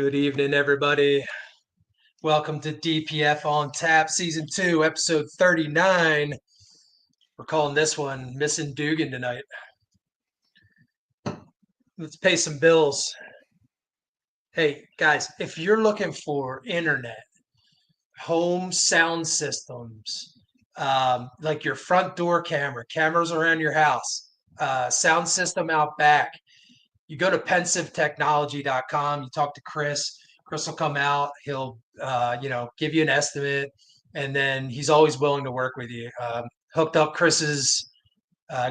Good evening, everybody. Welcome to DPF on Tap, Season 2, Episode 39. We're calling this one Missing Dugan tonight. Let's pay some bills. Hey, guys, if you're looking for internet, home sound systems, like your front door camera, cameras around your house, sound system out back, you go to pensivetechnology.com, you talk to Chris. Chris will come out. He'll, give you an estimate, and then he's always willing to work with you. Hooked up Chris's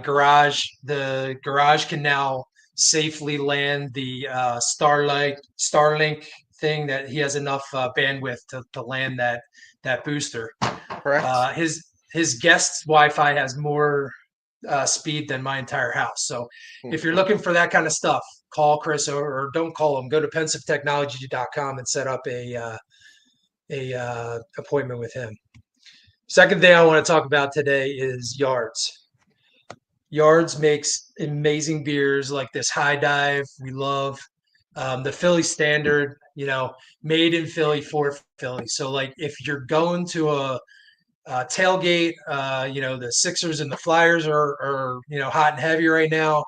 garage. The garage can now safely land the Starlink thing that he has enough bandwidth to land that booster. Correct. His guest Wi-Fi has more speed than my entire house. So if you're looking for that kind of stuff, call Chris or don't call him. Go to pensivetechnology.com and set up a appointment with him. Second thing I want to talk about today is Yards. Yards makes amazing beers like this High Dive we love. The Philly Standard, made in Philly for Philly. So like if you're going to a tailgate, the Sixers and the Flyers are hot and heavy right now.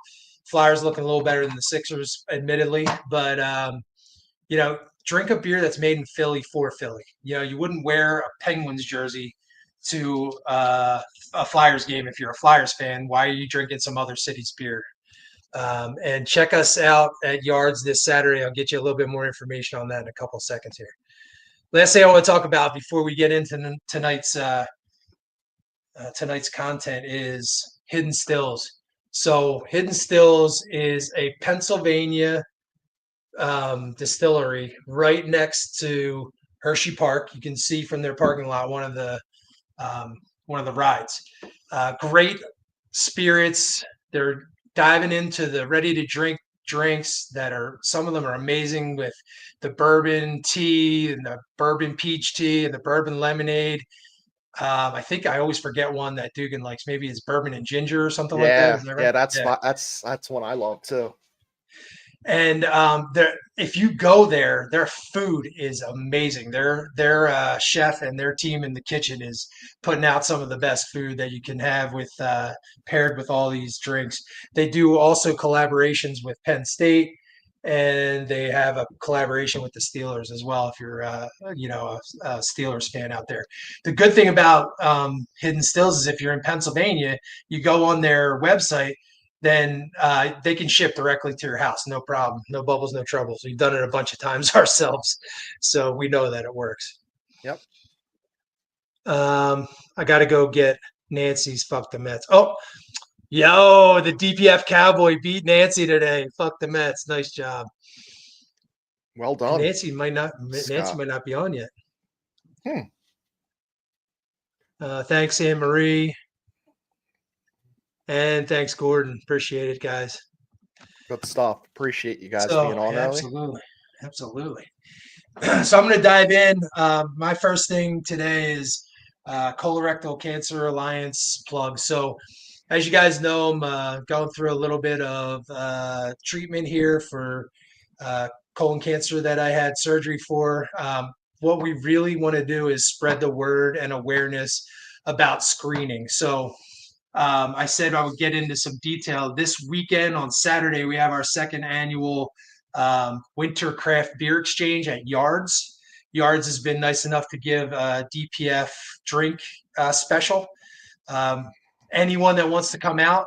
Flyers looking a little better than the Sixers, admittedly, but drink a beer that's made in Philly for Philly. You wouldn't wear a Penguins jersey to a Flyers game if you're a Flyers fan. Why are you drinking some other city's beer? And check us out at Yards this Saturday. I'll get you a little bit more information on that in a couple of seconds here. Last thing I want to talk about before we get into tonight's content is Hidden Stills. So Hidden Stills is a Pennsylvania distillery right next to Hershey Park. You can see from their parking lot one of the rides. Great spirits. They're diving into the ready to drink drinks that are, some of them are amazing, with the bourbon tea and the bourbon peach tea and the bourbon lemonade. I think I always forget one that Dugan likes. Maybe it's bourbon and ginger or something like that. Is that right? That's one I love too. And if you go there, their food is amazing. Their chef and their team in the kitchen is putting out some of the best food that you can have with paired with all these drinks. They do also collaborations with Penn State, and they have a collaboration with the Steelers as well. If you're a Steelers fan out there, the good thing about Hidden Stills is if you're in Pennsylvania, you go on their website, then they can ship directly to your house, no problem, no bubbles, no troubles. We've done it a bunch of times ourselves, so we know that it works. Yep. I got to go get Nancy's "Fuck the Mets." Oh, yo, the DPF Cowboy beat Nancy today. Fuck the Mets. Nice job. Well done. And Nancy might not be on yet. Thanks, Anne Marie. And thanks, Gordon. Appreciate it, guys. Good stuff. Appreciate you guys being on early. Absolutely. So I'm going to dive in. My first thing today is Colorectal Cancer Alliance plug. So as you guys know, I'm going through a little bit of treatment here for colon cancer that I had surgery for. What we really want to do is spread the word and awareness about screening. So I said I would get into some detail. This weekend on Saturday, we have our second annual Winter Craft Beer Exchange at Yards. Yards has been nice enough to give a DPF drink special. Anyone that wants to come out,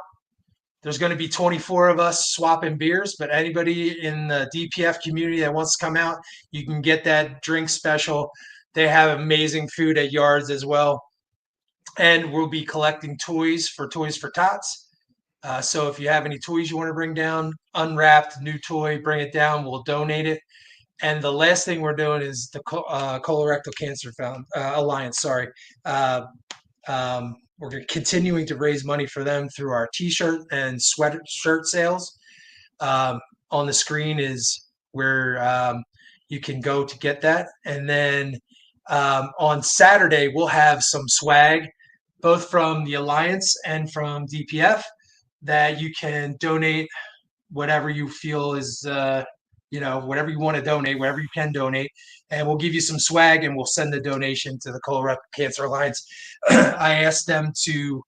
there's going to be 24 of us swapping beers, but anybody in the DPF community that wants to come out, you can get that drink special. They have amazing food at Yards as well. And we'll be collecting toys for Tots. So if you have any toys you want to bring down, unwrapped new toy, bring it down. We'll donate it. And the last thing we're doing is the Colorectal Cancer Alliance. Sorry. We're continuing to raise money for them through our T-shirt and sweatshirt sales. On the screen is where you can go to get that. And then on Saturday, we'll have some swag, both from the Alliance and from DPF, that you can donate whatever you feel is whatever you want to donate, whatever you can donate, and we'll give you some swag and we'll send the donation to the Colorectal Cancer Alliance. I asked them to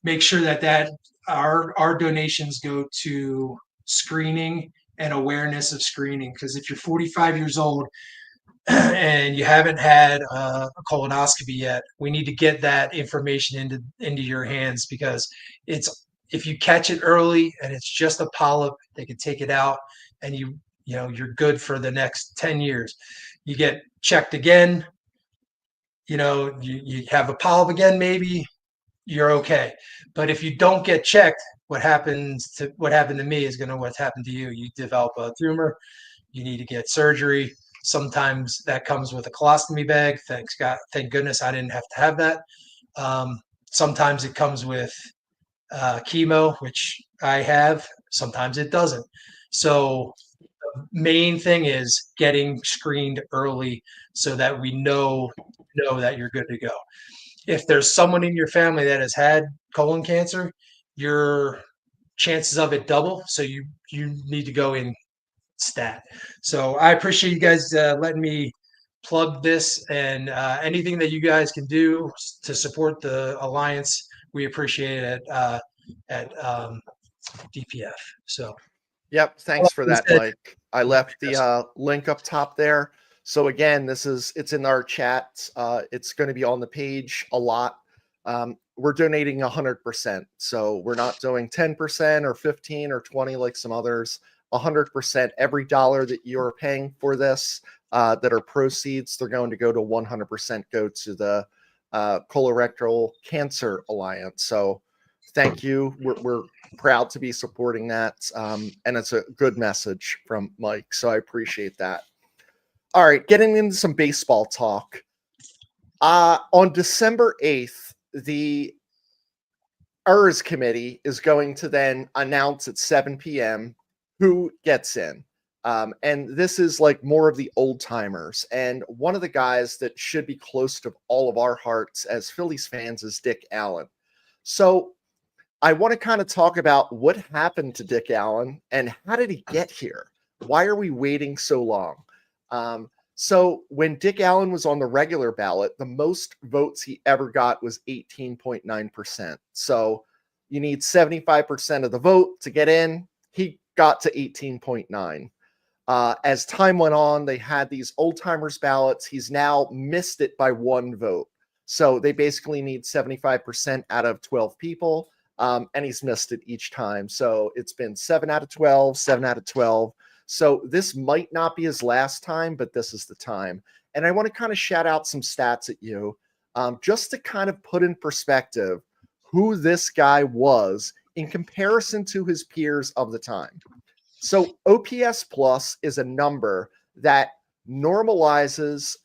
make sure that our donations go to screening and awareness of screening. Because if you're 45 years old and you haven't had a colonoscopy yet, we need to get that information into your hands, because if you catch it early and it's just a polyp, they can take it out and you're good for the next 10 years. You get checked again, you have a polyp again, maybe you're okay. But if you don't get checked, what happened to me is going to what's happened to you. You develop a tumor, you need to get surgery. Sometimes that comes with a colostomy bag. Thank goodness I didn't have to have that. Sometimes it comes with chemo, which I have. Sometimes it doesn't. So the main thing is getting screened early so that we know that you're good to go. If there's someone in your family that has had colon cancer, your chances of it double. So you need to go in stat. So I appreciate you guys letting me plug this, and anything that you guys can do to support the Alliance, we appreciate it at DPF. So. Yep. Thanks for that, Mike. I left the link up top there. So again, it's in our chat. It's going to be on the page a lot. We're donating 100%. So we're not doing 10% or 15 or 20 like some others. 100%. Every dollar that you're paying for this, that are proceeds, they're going to go to 100% go to the Colorectal Cancer Alliance. So thank you. We're proud to be supporting that. And it's a good message from Mike. So I appreciate that. All right, getting into some baseball talk. On December 8th, the ERS committee is going to then announce at 7 p.m. who gets in. And this is like more of the old timers. And one of the guys that should be close to all of our hearts as Phillies fans is Dick Allen. So I want to kind of talk about what happened to Dick Allen and how did he get here? Why are we waiting so long? So when Dick Allen was on the regular ballot, the most votes he ever got was 18.9%. So you need 75% of the vote to get in. He got to 18.9. As time went on, they had these old timers ballots. He's now missed it by 1 vote. So they basically need 75% out of 12 people. And he's missed it each time. So it's been 7 out of 12, 7 out of 12. So this might not be his last time, but this is the time. And I want to kind of shout out some stats at you, just to kind of put in perspective who this guy was in comparison to his peers of the time. So OPS plus is a number that normalizes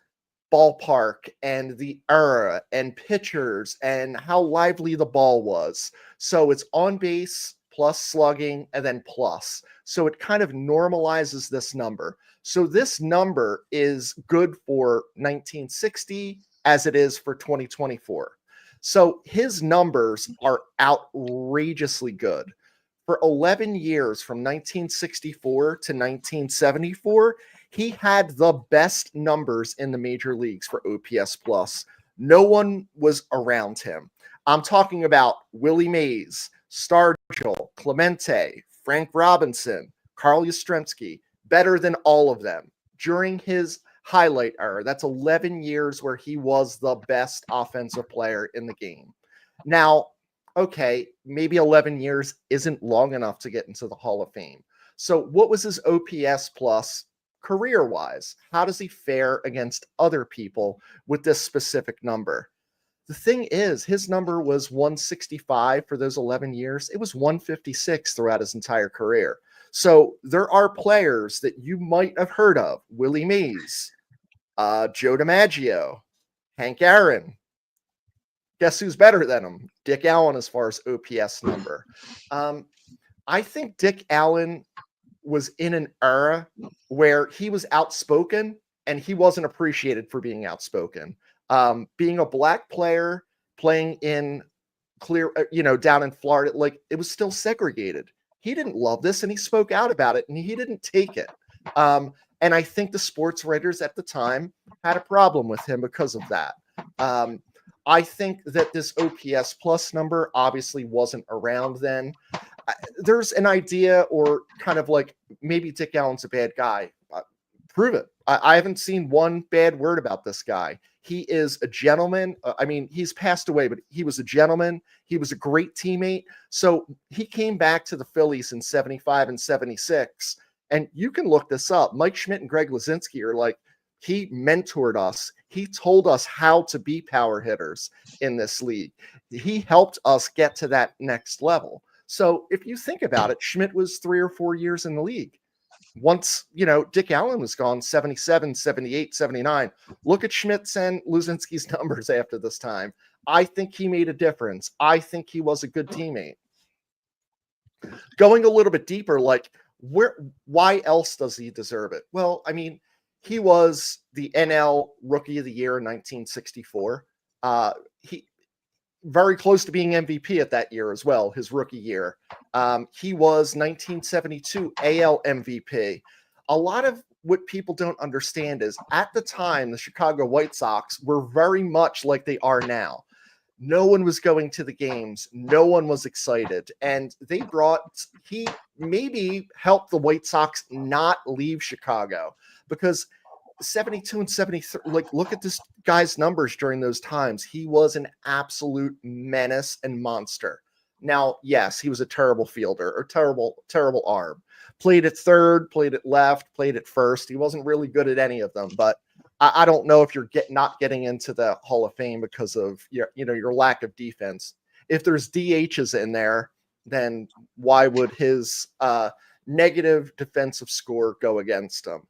ballpark and the era and pitchers and how lively the ball was. So it's on base plus slugging and then plus. So it kind of normalizes this number. So this number is good for 1960 as it is for 2024. So his numbers are outrageously good. For 11 years, from 1964 to 1974, he had the best numbers in the major leagues for OPS plus. No one was around him. I'm talking about Willie Mays, Stargell, Clemente, Frank Robinson, Carl Yastrzemski, better than all of them during his highlight era. That's 11 years where he was the best offensive player in the game. Now, okay, maybe 11 years isn't long enough to get into the Hall of Fame. So what was his OPS plus career-wise? How does he fare against other people with this specific number? The thing is, his number was 165 for those 11 years. It was 156 throughout his entire career. So there are players that you might have heard of. Willie Mays, Joe DiMaggio, Hank Aaron. Guess who's better than him? Dick Allen as far as OPS number. I think Dick Allen was in an era where he was outspoken and he wasn't appreciated for being outspoken. Being a black player playing in down in Florida, like it was still segregated. He didn't love this and he spoke out about it and he didn't take it. And I think the sports writers at the time had a problem with him because of that. I think that this OPS plus number obviously wasn't around then. There's an idea, or kind of like, maybe Dick Allen's a bad guy. Prove it. I haven't seen one bad word about this guy. He is a gentleman. I mean, he's passed away, but he was a gentleman. He was a great teammate. So he came back to the Phillies in 75 and 76. And you can look this up. Mike Schmidt and Greg Lazinski are like, he mentored us. He told us how to be power hitters in this league. He helped us get to that next level. So if you think about it, Schmidt was 3 or 4 years in the league. Once, Dick Allen was gone, 77, 78, 79. Look at Schmidt's and Luzinski's numbers after this time. I think he made a difference. I think he was a good teammate. Going a little bit deeper, like, why else does he deserve it? Well, I mean, he was the NL Rookie of the Year in 1964. He very close to being MVP at that year as well, his rookie year. He was 1972 AL MVP. A lot of what people don't understand is, at the time, the Chicago White Sox were very much like they are now. No one was going to the games. No one was excited. And he maybe helped the White Sox not leave Chicago, because 72 and 73, like, look at this guy's numbers during those times. He was an absolute menace and monster. Now, yes, he was a terrible fielder, or terrible arm. Played at third, played at left, played at first. He wasn't really good at any of them, but I don't know if you're not getting into the Hall of Fame because of your lack of defense. If there's DHs in there, then why would his negative defensive score go against him?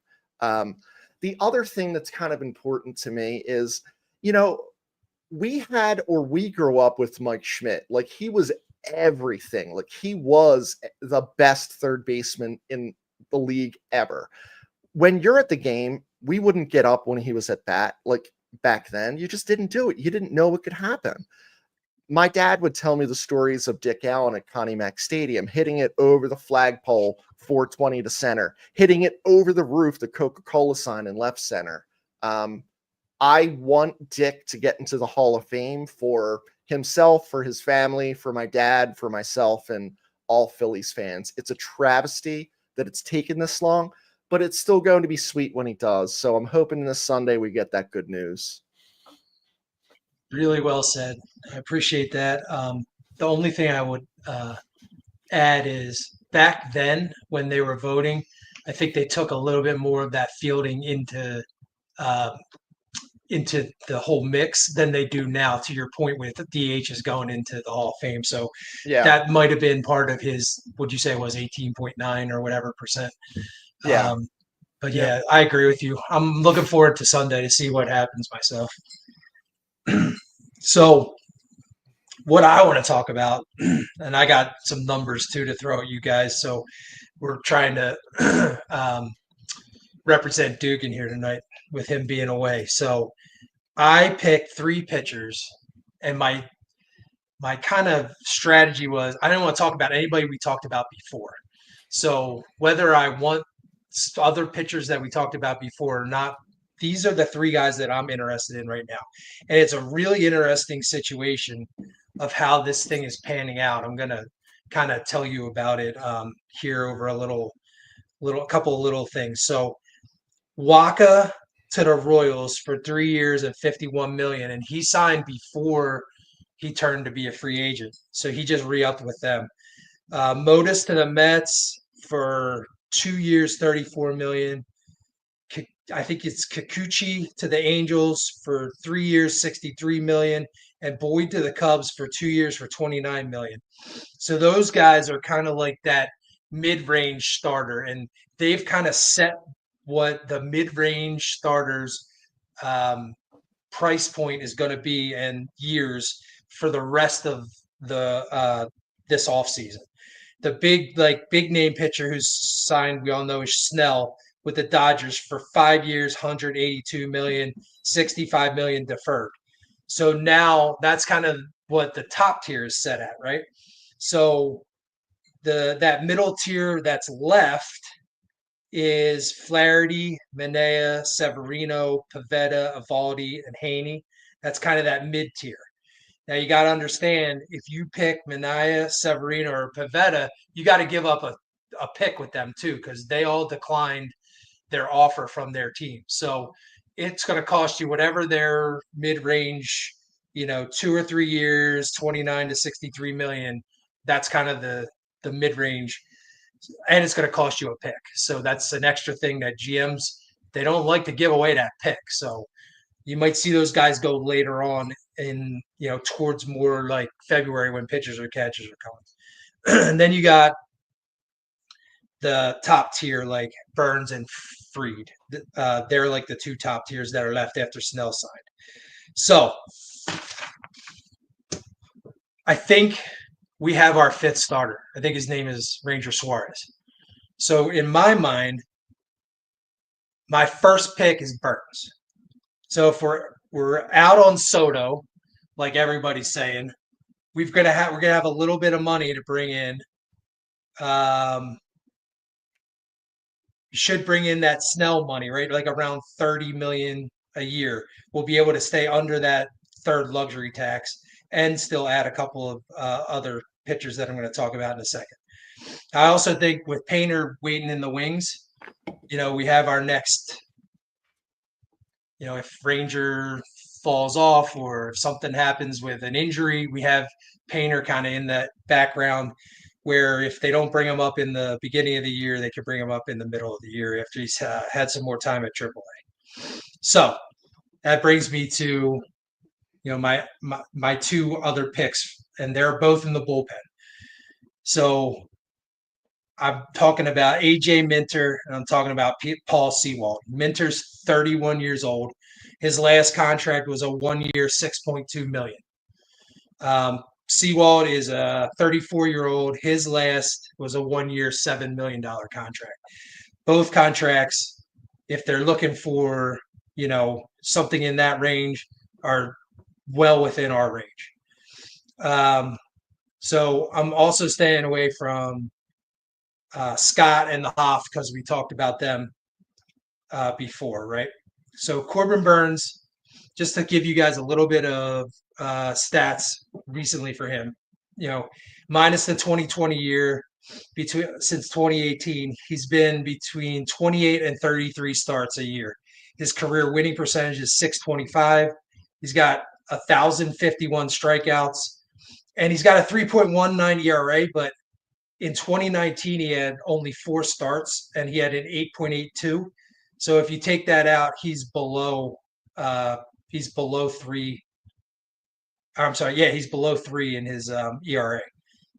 The other thing that's kind of important to me is, we grew up with Mike Schmidt. Like, he was everything. Like, he was the best third baseman in the league ever. When you're at the game, we wouldn't get up when he was at bat. Like, back then, you just didn't do it. You didn't know what could happen. My dad would tell me the stories of Dick Allen at Connie Mack Stadium, hitting it over the flagpole, 420 to center, hitting it over the roof, the Coca-Cola sign in left center. I want Dick to get into the Hall of Fame for himself, for his family, for my dad, for myself, and all Phillies fans. It's a travesty that it's taken this long, but it's still going to be sweet when he does. So I'm hoping this Sunday we get that good news. Really well said. I appreciate that. The only thing I would add is, back then when they were voting, I think they took a little bit more of that fielding into the whole mix than they do now, to your point with the DH is going into the Hall of Fame. So Yeah. that might have been part of his, would you say it was 18.9 or whatever percent? Yeah. But yeah, I agree with you. I'm looking forward to Sunday to see what happens myself. So what I want to talk about, and I got some numbers too to throw at you guys. So we're trying to represent Dugan here tonight with him being away. So I picked 3 pitchers, and my kind of strategy was, I didn't want to talk about anybody we talked about before. So whether I want other pitchers that we talked about before or not, these are the 3 guys that I'm interested in right now. And it's a really interesting situation of how this thing is panning out. I'm going to kind of tell you about it here over a couple of little things. So Waka to the Royals for 3 years and $51 million, and he signed before he turned to be a free agent, so he just re-upped with them. Modus to the Mets for 2 years, $34 million. I think it's Kikuchi to the Angels for 3 years, $63 million, and Boyd to the Cubs for 2 years for $29 million. So those guys are kind of like that mid-range starter, and they've kind of set what the mid-range starters price point is going to be in years for the rest of the this offseason. The big name pitcher who's signed, we all know, is Snell with the Dodgers for 5 years, $182 million, $65 million deferred. So now that's kind of what the top tier is set at, right? So that middle tier that's left is Flaherty, Manaea, Severino, Pavetta, Evaldi, and Haney. That's kind of that mid tier. Now you got to understand, if you pick Manaea, Severino, or Pavetta, you got to give up a pick with them too, because they all declined their offer from their team. So it's going to cost you whatever their mid-range, 2 or 3 years, 29 to 63 million. That's kind of the mid-range, and it's going to cost you a pick. So that's an extra thing that GMs, they don't like to give away that pick. So you might see those guys go later on in, towards more like February when pitchers or catchers are coming. And then you got the top tier like Burns and Fried. They're like the two top tiers that are left after Snell signed. So I think we have our fifth starter. I think his name is Ranger Suarez. So in my mind, my first pick is Burns. So if we're out on Soto, like everybody's saying, we're gonna have a little bit of money to bring in. Should bring in that Snell money, right? Like around 30 million a year. We'll be able to stay under that third luxury tax and still add a couple of other pitchers that I'm going to talk about in a second. I also think with Painter waiting in the wings, we have our next, if Ranger falls off or if something happens with an injury, we have Painter kind of in that background where if they don't bring him up in the beginning of the year, they could bring him up in the middle of the year after he's had some more time at AAA. So that brings me to, my two other picks, and they're both in the bullpen. So I'm talking about AJ Minter, and I'm talking about Paul Sewald. Minter's 31 years old. His last contract was a 1-year, $6.2 million. Sewald is a 34-year-old. His last was a 1-year, $7 million contract. Both contracts, if they're looking for, something in that range, are well within our range. So I'm also staying away from Scott and the Hoff because we talked about them before, right? So Corbin Burns, just to give you guys a little bit of stats recently for him, minus the 2020 year, since 2018, he's been between 28 and 33 starts a year. His career winning percentage is .625. He's got 1,051 strikeouts, and he's got a 3.19 ERA, but in 2019, he had only 4 starts and he had an 8.82. So if you take that out, he's below 3. I'm sorry. Yeah, he's below 3 in his ERA.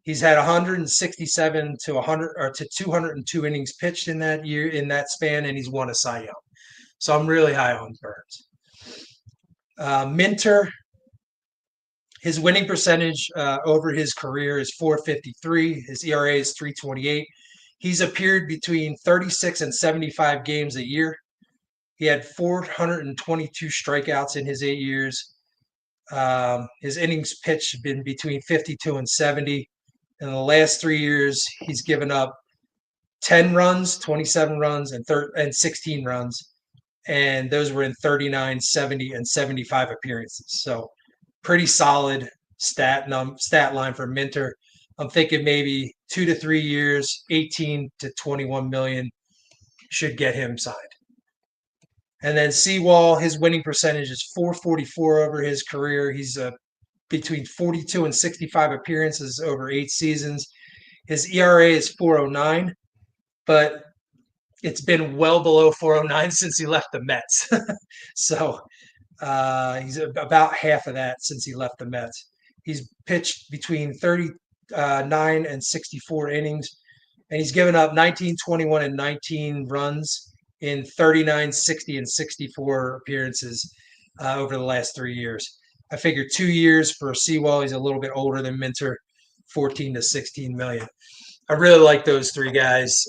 He's had 167 to 100 or to 202 innings pitched in that year, in that span, and he's won a Cy Young. So I'm really high on Burns. Minter, his winning percentage over his career is .453. His ERA is .328. He's appeared between 36 and 75 games a year. He had 422 strikeouts in his 8 years. His innings pitched have been between 52 and 70. In the last 3 years, he's given up 10 runs, 27 runs, and 16 runs. And those were in 39, 70, and 75 appearances. So pretty solid stat line for Minter. I'm thinking maybe 2 to 3 years, 18 to 21 million should get him signed. And then Sewald, his winning percentage is .444 over his career. He's between 42 and 65 appearances over 8 seasons. His ERA is .409, but it's been well below .409 since he left the Mets. So he's about half of that since he left the Mets. He's pitched between 39 and 64 innings, and he's given up 19, 21, and 19 runs in 39, 60, and 64 appearances over the last 3 years. I figure 2 years for Sewald. He's a little bit older than Minter, 14 to 16 million. I really like those 3 guys.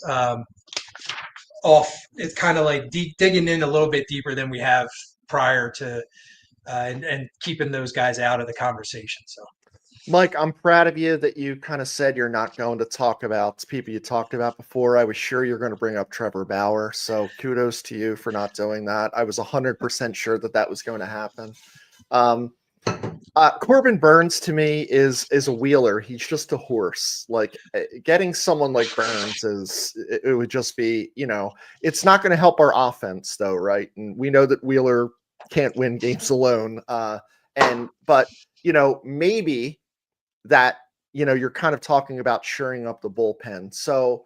It's kind of like digging in a little bit deeper than we have prior to, and keeping those guys out of the conversation. So, Mike, I'm proud of you that you kind of said you're not going to talk about people you talked about before. I was sure you're going to bring up Trevor Bauer. So kudos to you for not doing that. I was 100% sure that that was going to happen. Corbin Burns to me is a wheeler. He's just a horse. Like getting someone like Burns it would just be, it's not going to help our offense though, right? And we know that Wheeler can't win games alone. But maybe that you're kind of talking about shoring up the bullpen. So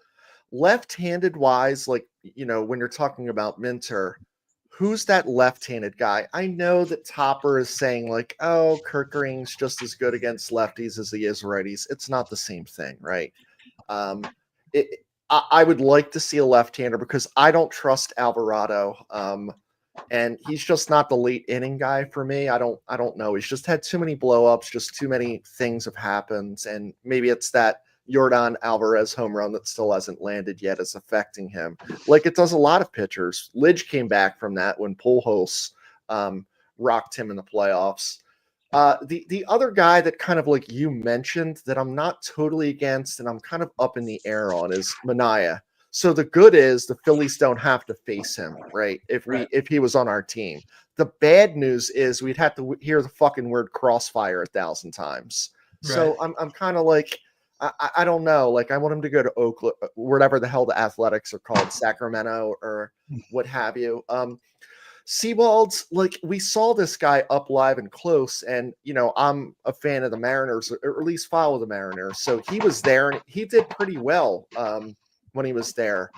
left-handed wise, like when you're talking about Minter, who's that left-handed guy? I know that Topper is saying like, oh, Kerkering's just as good against lefties as he is righties. It's not the same thing, right? I would like to see a left-hander because I don't trust Alvarado. And he's just not the late inning guy for me. I don't know. He's just had too many blowups, just too many things have happened. And maybe it's that Yordan Alvarez home run that still hasn't landed yet is affecting him. Like it does a lot of pitchers. Lidge came back from that when Pujols rocked him in the playoffs. The other guy that kind of like you mentioned that I'm not totally against and I'm kind of up in the air on is Manaea. So the good is the Phillies don't have to face him, right? If he was on our team. The bad news is we'd have to hear the fucking word crossfire 1,000 times. Right. So I'm kind of like, I don't know. Like I want him to go to Oakland, whatever the hell the Athletics are called, Sacramento or what have you. Seawald's like we saw this guy up live and close, and I'm a fan of the Mariners, or at least follow the Mariners. So he was there and he did pretty well. When he was there.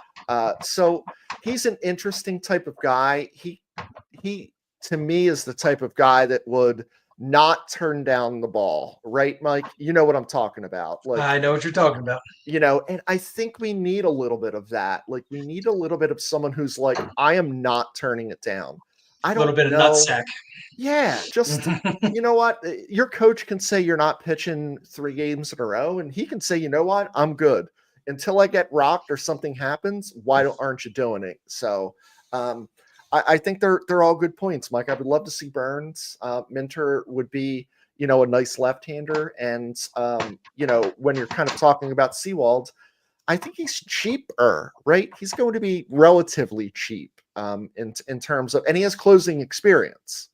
So he's an interesting type of guy. He to me is the type of guy that would not turn down the ball, right, Mike? You know what I'm talking about. Like I know what you're talking about. And I think we need a little bit of that. Like we need a little bit of someone who's like, I am not turning it down. I don't know. A little bit of nutsack. Yeah, just you know what? Your coach can say you're not pitching 3 games in a row, and he can say, you know what, I'm good. Until I get rocked or something happens, aren't you doing it? So I think they're all good points, Mike. I would love to see Burns. Minter would be, a nice left-hander. And, when you're kind of talking about Seawald, I think he's cheaper, right? He's going to be relatively cheap in terms of, and he has closing experience.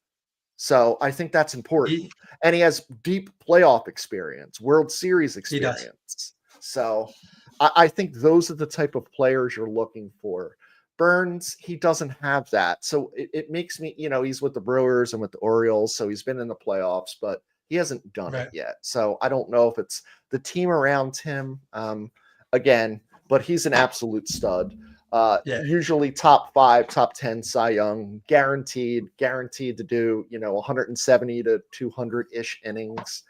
So I think that's important. And he has deep playoff experience, World Series experience. So I think those are the type of players you're looking for. Burns, he doesn't have that. So it makes me, he's with the Brewers and with the Orioles. So he's been in the playoffs, but he hasn't done it yet. So I don't know if it's the team around him again, but he's an absolute stud. Usually top 5, top 10 Cy Young, guaranteed to do, 170 to 200-ish innings.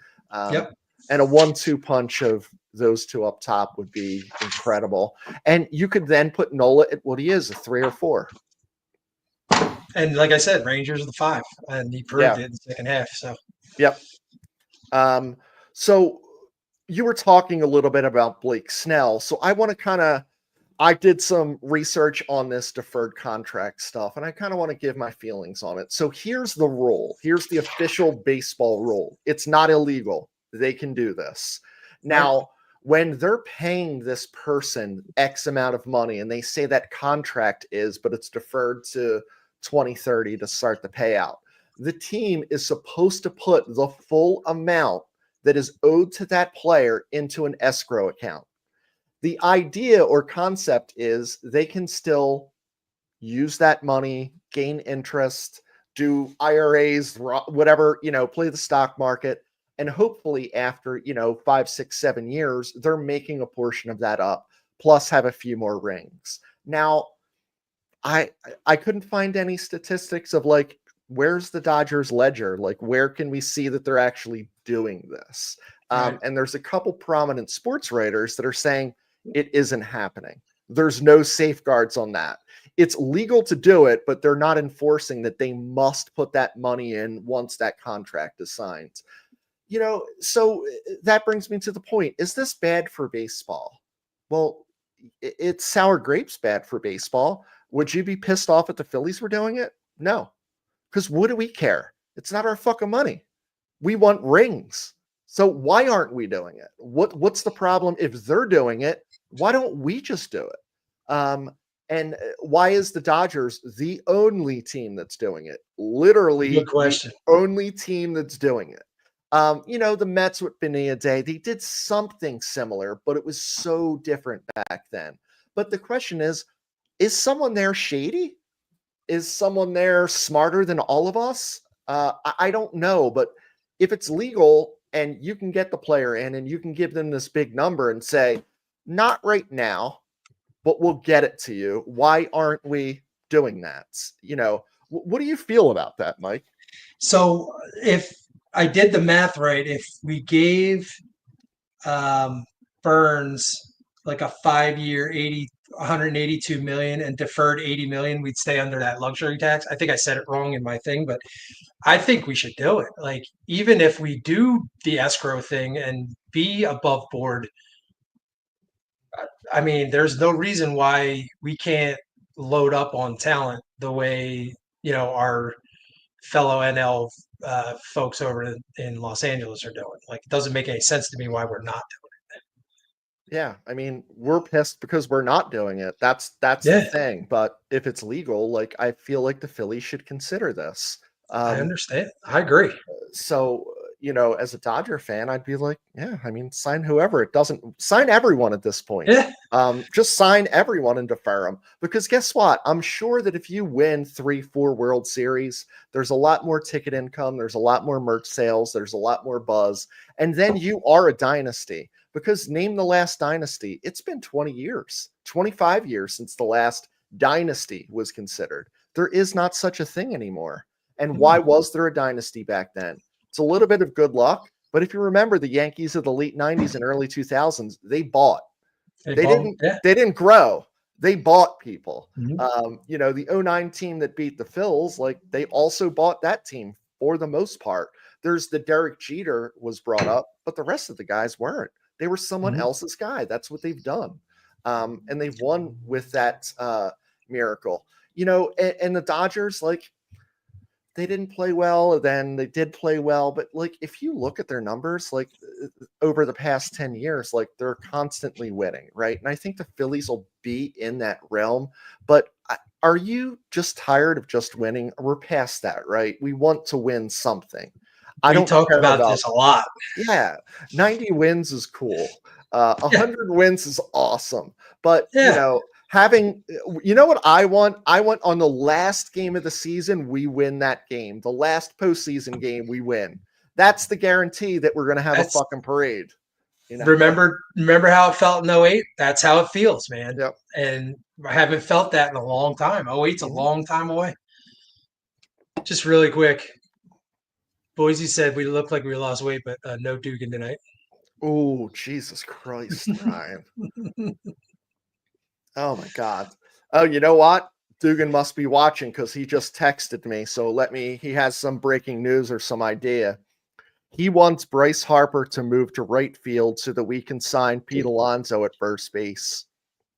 And a 1-2 punch of those two up top would be incredible. And you could then put Nola at what he is, a 3 or 4. And like I said, Rangers are the 5, and he proved it in the second half. So, yep. So you were talking a little bit about Blake Snell. So I want to I did some research on this deferred contract stuff, and I kind of want to give my feelings on it. So here's the rule. Here's the official baseball rule. It's not illegal. They can do this. Now, when they're paying this person X amount of money and they say that contract but it's deferred to 2030 to start the payout, the team is supposed to put the full amount that is owed to that player into an escrow account. The idea or concept is they can still use that money, gain interest, do IRAs, whatever, play the stock market. And hopefully after, 5, 6, 7 years, they're making a portion of that up, plus have a few more rings. Now, I couldn't find any statistics of like, where's the Dodgers ledger? Like, where can we see that they're actually doing this? And there's a couple prominent sports writers that are saying it isn't happening. There's no safeguards on that. It's legal to do it, but they're not enforcing that they must put that money in once that contract is signed. So that brings me to the point. Is this bad for baseball? Well, it's sour grapes bad for baseball. Would you be pissed off if the Phillies were doing it? No. Because what do we care? It's not our fucking money. We want rings. So why aren't we doing it? What's the problem if they're doing it? Why don't we just do it? And why is the Dodgers the only team that's doing it? Good Literally the question. only team that's doing it. The Mets with Bonilla Day, they did something similar, but it was so different back then. But the question is someone there shady? Is someone there smarter than all of us? I don't know, but if it's legal and you can get the player in and you can give them this big number and say, not right now, but we'll get it to you. Why aren't we doing that? What do you feel about that, Mike? So if I did the math right, if we gave Burns like a 5-year 182 million and deferred 80 million, we'd stay under that luxury tax. I think I said it wrong in my thing, but I think we should do it. Like, even if we do the escrow thing and be above board, I mean, there's no reason why we can't load up on talent the way, our fellow NL folks over in Los Angeles are doing. Like, it doesn't make any sense to me why we're not Yeah, I mean, we're pissed because we're not doing it. That's doing the it. Yeah, thing. But if it's legal, like I feel like the Phillies should consider this. I Um, understand. I agree. so as a Dodger fan, I'd be like, yeah, I mean, sign whoever. It doesn't sign everyone at this point. Yeah. Just sign everyone and defer them because guess what? I'm sure that if you win 3-4 World Series, there's a lot more ticket income, there's a lot more merch sales, there's a lot more buzz, and then you are a dynasty. Because name the last dynasty. It's been 20 years, 25 years since the last dynasty was considered. There is not such a thing anymore. And why was there a dynasty back then? It's a little bit of good luck, but if you remember the Yankees of the late 90s and early 2000s, they bought. They didn't grow. They bought people. Mm-hmm. The 09 team that beat the Phils, like they also bought that team for the most part. There's the Derek Jeter was brought up, but the rest of the guys weren't. They were someone Mm-hmm. else's guy. That's what they've done. And they've won with that miracle. And the Dodgers, like, they didn't play well, then they did play well. But, like, if you look at their numbers, like, over the past 10 years, like, they're constantly winning, right? And I think the Phillies will be in that realm. But are you just tired of just winning? We're past that, right? We want to win something. I We don't talked care about this a lot. yeah, 90 wins is cool. Yeah. 100 wins is awesome. But, Yeah. having, what I want? I want on the last game of the season, we win that game. The last postseason game, we win. That's the guarantee that we're going to have a fucking parade. Remember how it felt in 08? That's how it feels, man. Yep. And I haven't felt that in a long time. 08's a long time away. Just really quick. Boise said we looked like we lost weight, but no Dugan tonight. Oh, Jesus Christ, Ryan. Oh, my God. Oh, you know what? Dugan must be watching because he just texted me. So he has some breaking news or some idea. He wants Bryce Harper to move to right field so that we can sign Pete Alonso at first base.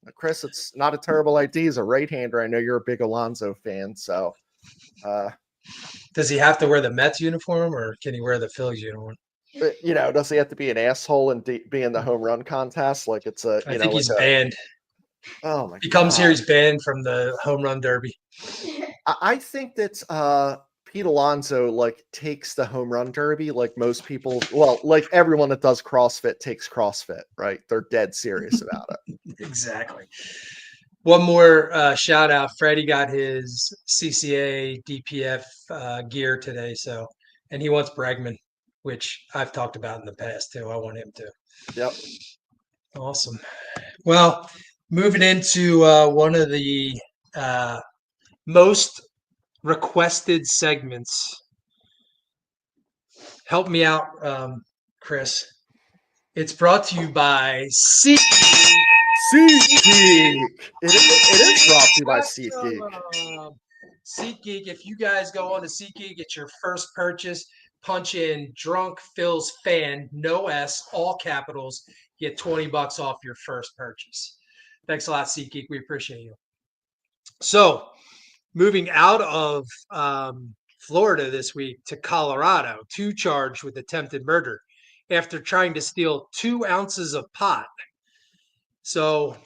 Now, Chris, it's not a terrible idea. He's a right-hander. I know you're a big Alonso fan. So, does he have to wear the Mets uniform or can he wear the Phillies uniform? Does he have to be an asshole and be in the home run contest? Like it's a, I think he's banned. Oh my He God. comes here, he's banned from the home run derby. I think that Pete Alonso like takes the home run derby like most people. Well, like everyone that does CrossFit takes CrossFit, right? They're dead serious about it. Exactly. One more shout out. Freddie got his CCA DPF gear today, and he wants Bregman, which I've talked about in the past too. I want him to. Yep. Awesome. Well, moving into one of the most requested segments. Help me out, Chris. It's brought to you by SeatGeek. SeatGeek. It is brought to you by SeatGeek. SeatGeek. If you guys go on to SeatGeek, it's your first purchase. Punch in Drunk Phil's Fan, no S, all capitals. Get $20 off your first purchase. Thanks a lot, SeatGeek. We appreciate you. So, moving out of Florida this week to Colorado, 2 charged with attempted murder. after trying to steal 2 ounces of pot. So,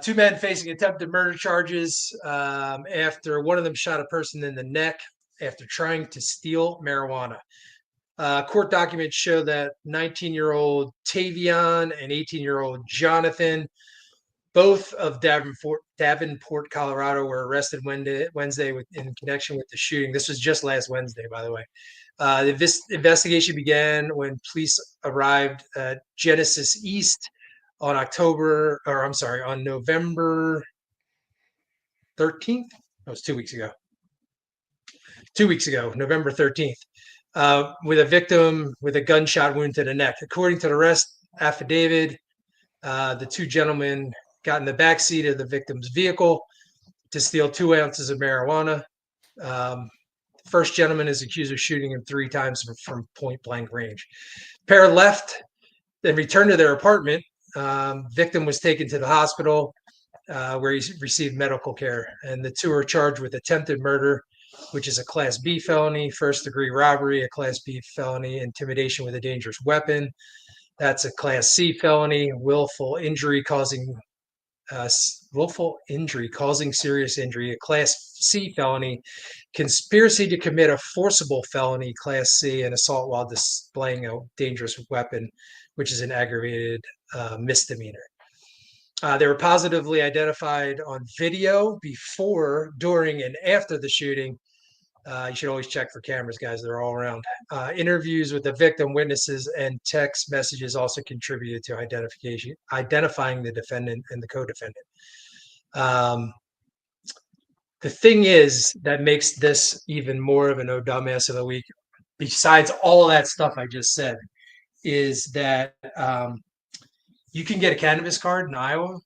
2 men facing attempted murder charges after one of them shot a person in the neck after trying to steal marijuana. Court documents show that 19-year-old Tavion and 18-year-old Jonathan, both of Davenport, Colorado, were arrested Wednesday in connection with the shooting. This was just last Wednesday, by the way. The investigation began when police arrived at Genesis East on November 13th. That was 2 weeks ago. 2 weeks ago, November 13th, with a victim with a gunshot wound to the neck. According to the arrest affidavit, the 2 gentlemen got in the back seat of the victim's vehicle to steal 2 ounces of marijuana. First gentleman is accused of shooting him 3 times from point blank range. Pair left, then returned to their apartment. Victim was taken to the hospital where he received medical care. And the 2 are charged with attempted murder, which is a Class B felony, first-degree robbery, a Class B felony, intimidation with a dangerous weapon. That's a Class C felony, willful injury causing serious injury, a Class C felony, conspiracy to commit a forcible felony, Class C, and assault while displaying a dangerous weapon, which is an aggravated misdemeanor. They were positively identified on video before, during, and after the shooting. You should always check for cameras, guys. They're all around. Interviews with the victim, witnesses, and text messages also contributed to identifying the defendant and the co-defendant. The thing is that makes this even more of an Oh Dumbass of the Week, besides all that stuff I just said, is that you can get a cannabis card in Iowa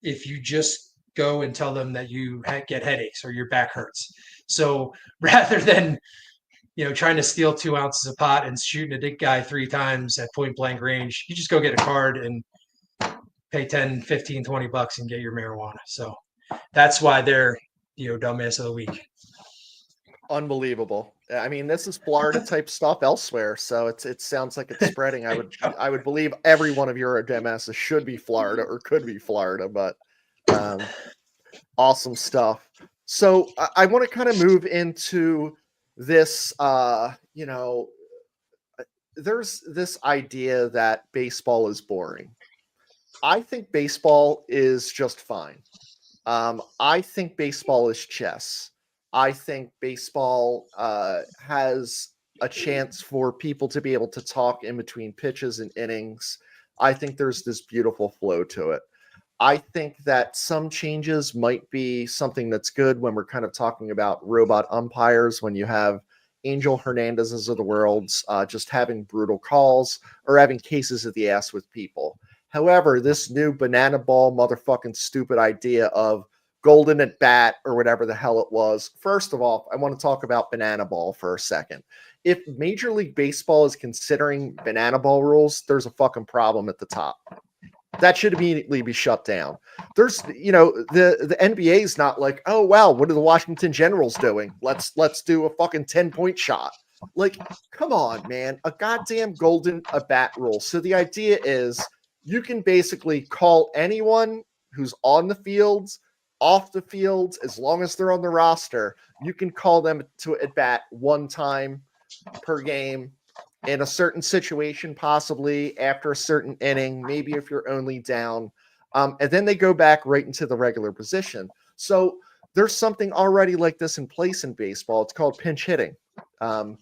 if you just go and tell them that you get headaches or your back hurts. So rather than, trying to steal 2 ounces of pot and shooting a dick guy 3 times at point blank range, you just go get a card and pay 10, 15, 20 bucks and get your marijuana. So that's why they're, Dumbass of the Week. Unbelievable. I mean, this is Florida type stuff elsewhere, so it sounds like it's spreading. I would believe every one of your dumbasses should be Florida or could be Florida, but awesome stuff. So I want to kind of move into this. There's this idea that baseball is boring. I think baseball is just fine. I think baseball is chess. I think baseball has a chance for people to be able to talk in between pitches and innings. I think there's this beautiful flow to it. I think that some changes might be something that's good when we're kind of talking about robot umpires, when you have Angel Hernandez's of the world just having brutal calls or having cases of the ass with people. However, this new banana ball motherfucking stupid idea of golden at bat or whatever the hell it was. First of all, I want to talk about banana ball for a second. If Major League Baseball is considering banana ball rules, there's a fucking problem at the top. That should immediately be shut down. There's, the NBA is not like, oh, wow, what are the Washington Generals doing? Let's do a fucking 10-point shot. Like, come on, man. A goddamn golden at bat rule. So the idea is you can basically call anyone who's on the fields, off the field, as long as they're on the roster, you can call them to at bat one time per game in a certain situation, possibly after a certain inning, maybe if you're only down, and then they go back right into the regular position. So there's something already like this in place in baseball. It's called pinch hitting. And,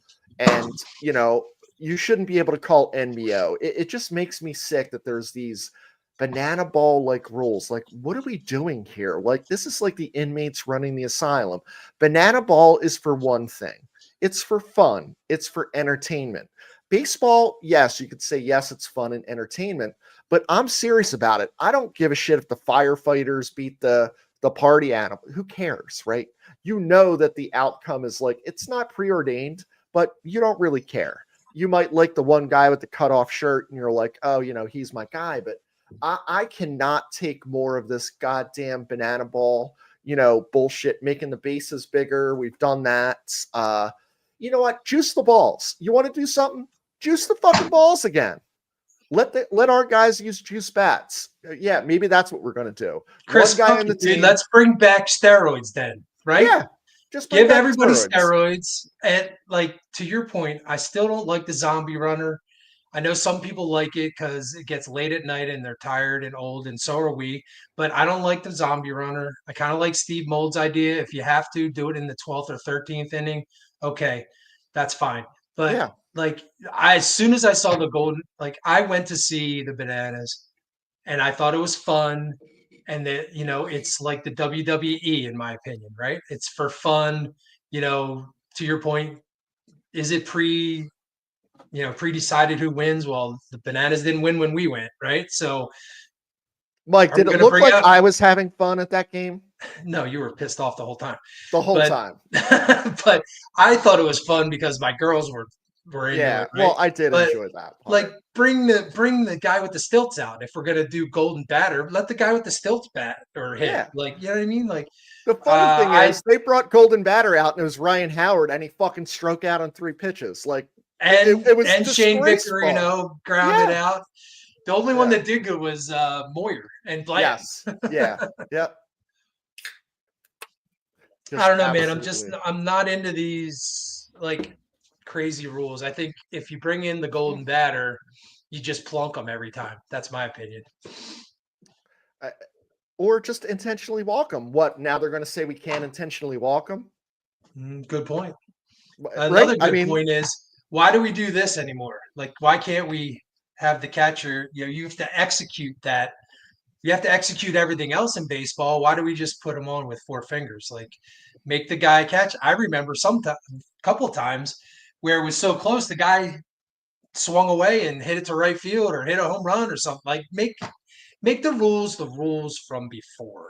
you shouldn't be able to call NBO. It just makes me sick that there's these banana ball like rules. Like, what are we doing here? Like, this is like the inmates running the asylum. Banana ball is for one thing. It's for fun. It's for entertainment. Baseball, yes, you could say, yes, it's fun and entertainment, but I'm serious about it. I don't give a shit if the firefighters beat the party animal. Who cares, right? You know that the outcome is like, it's not preordained, but you don't really care. You might like the one guy with the cutoff shirt and you're like, oh, he's my guy, but I cannot take more of this goddamn banana ball, bullshit, making the bases bigger. We've done that. You know what? Juice the balls. You want to do something? juice the fucking balls again. Let our guys use juice bats. Yeah, maybe that's what we're gonna do. Chris, One guy on the team. let's bring back steroids then, right? Yeah, just give everybody steroids. And like to your point, I still don't like the zombie runner. I know some people like it because it gets late at night and they're tired and old, and so are we. But I don't like the zombie runner. I kind of like Steve Mold's idea. If you have to do it in the 12th or 13th inning, okay, that's fine. But Yeah. like as soon as I saw the golden, like I went to see the Bananas, and I thought it was fun. And that it's like the WWE in my opinion, right? It's for fun. To your point, is it pre-decided who wins? Well, the Bananas didn't win when we went, right? So, Mike, did it look like I was having fun at that game? No, you were pissed off the whole time. The whole time. But I thought it was fun because my girls were into it. Right? Well, I did enjoy that part. Like bring the guy with the stilts out. If we're gonna do golden batter, let the guy with the stilts bat or hit. Yeah. Like, you know what I mean? Like the funny thing is they brought golden batter out and it was Ryan Howard and he fucking struck out on 3 pitches. Like it was Shane Victorino grounded out. The only one that did good was Moyer and Blank. Yes. Yeah. Yep. I don't know, man. I'm not into these like crazy rules. I think if you bring in the golden batter, you just plunk them every time. That's my opinion. Or just intentionally walk them. What, now they're going to say we can't intentionally walk them? Good point. Another good point is, why do we do this anymore? Like, why can't we have the catcher? You have to execute that. You have to execute everything else in baseball. Why do we just put them on with 4 fingers? Like, make the guy catch. I remember a couple of times where it was so close, the guy swung away and hit it to right field or hit a home run or something. Like, make the rules from before.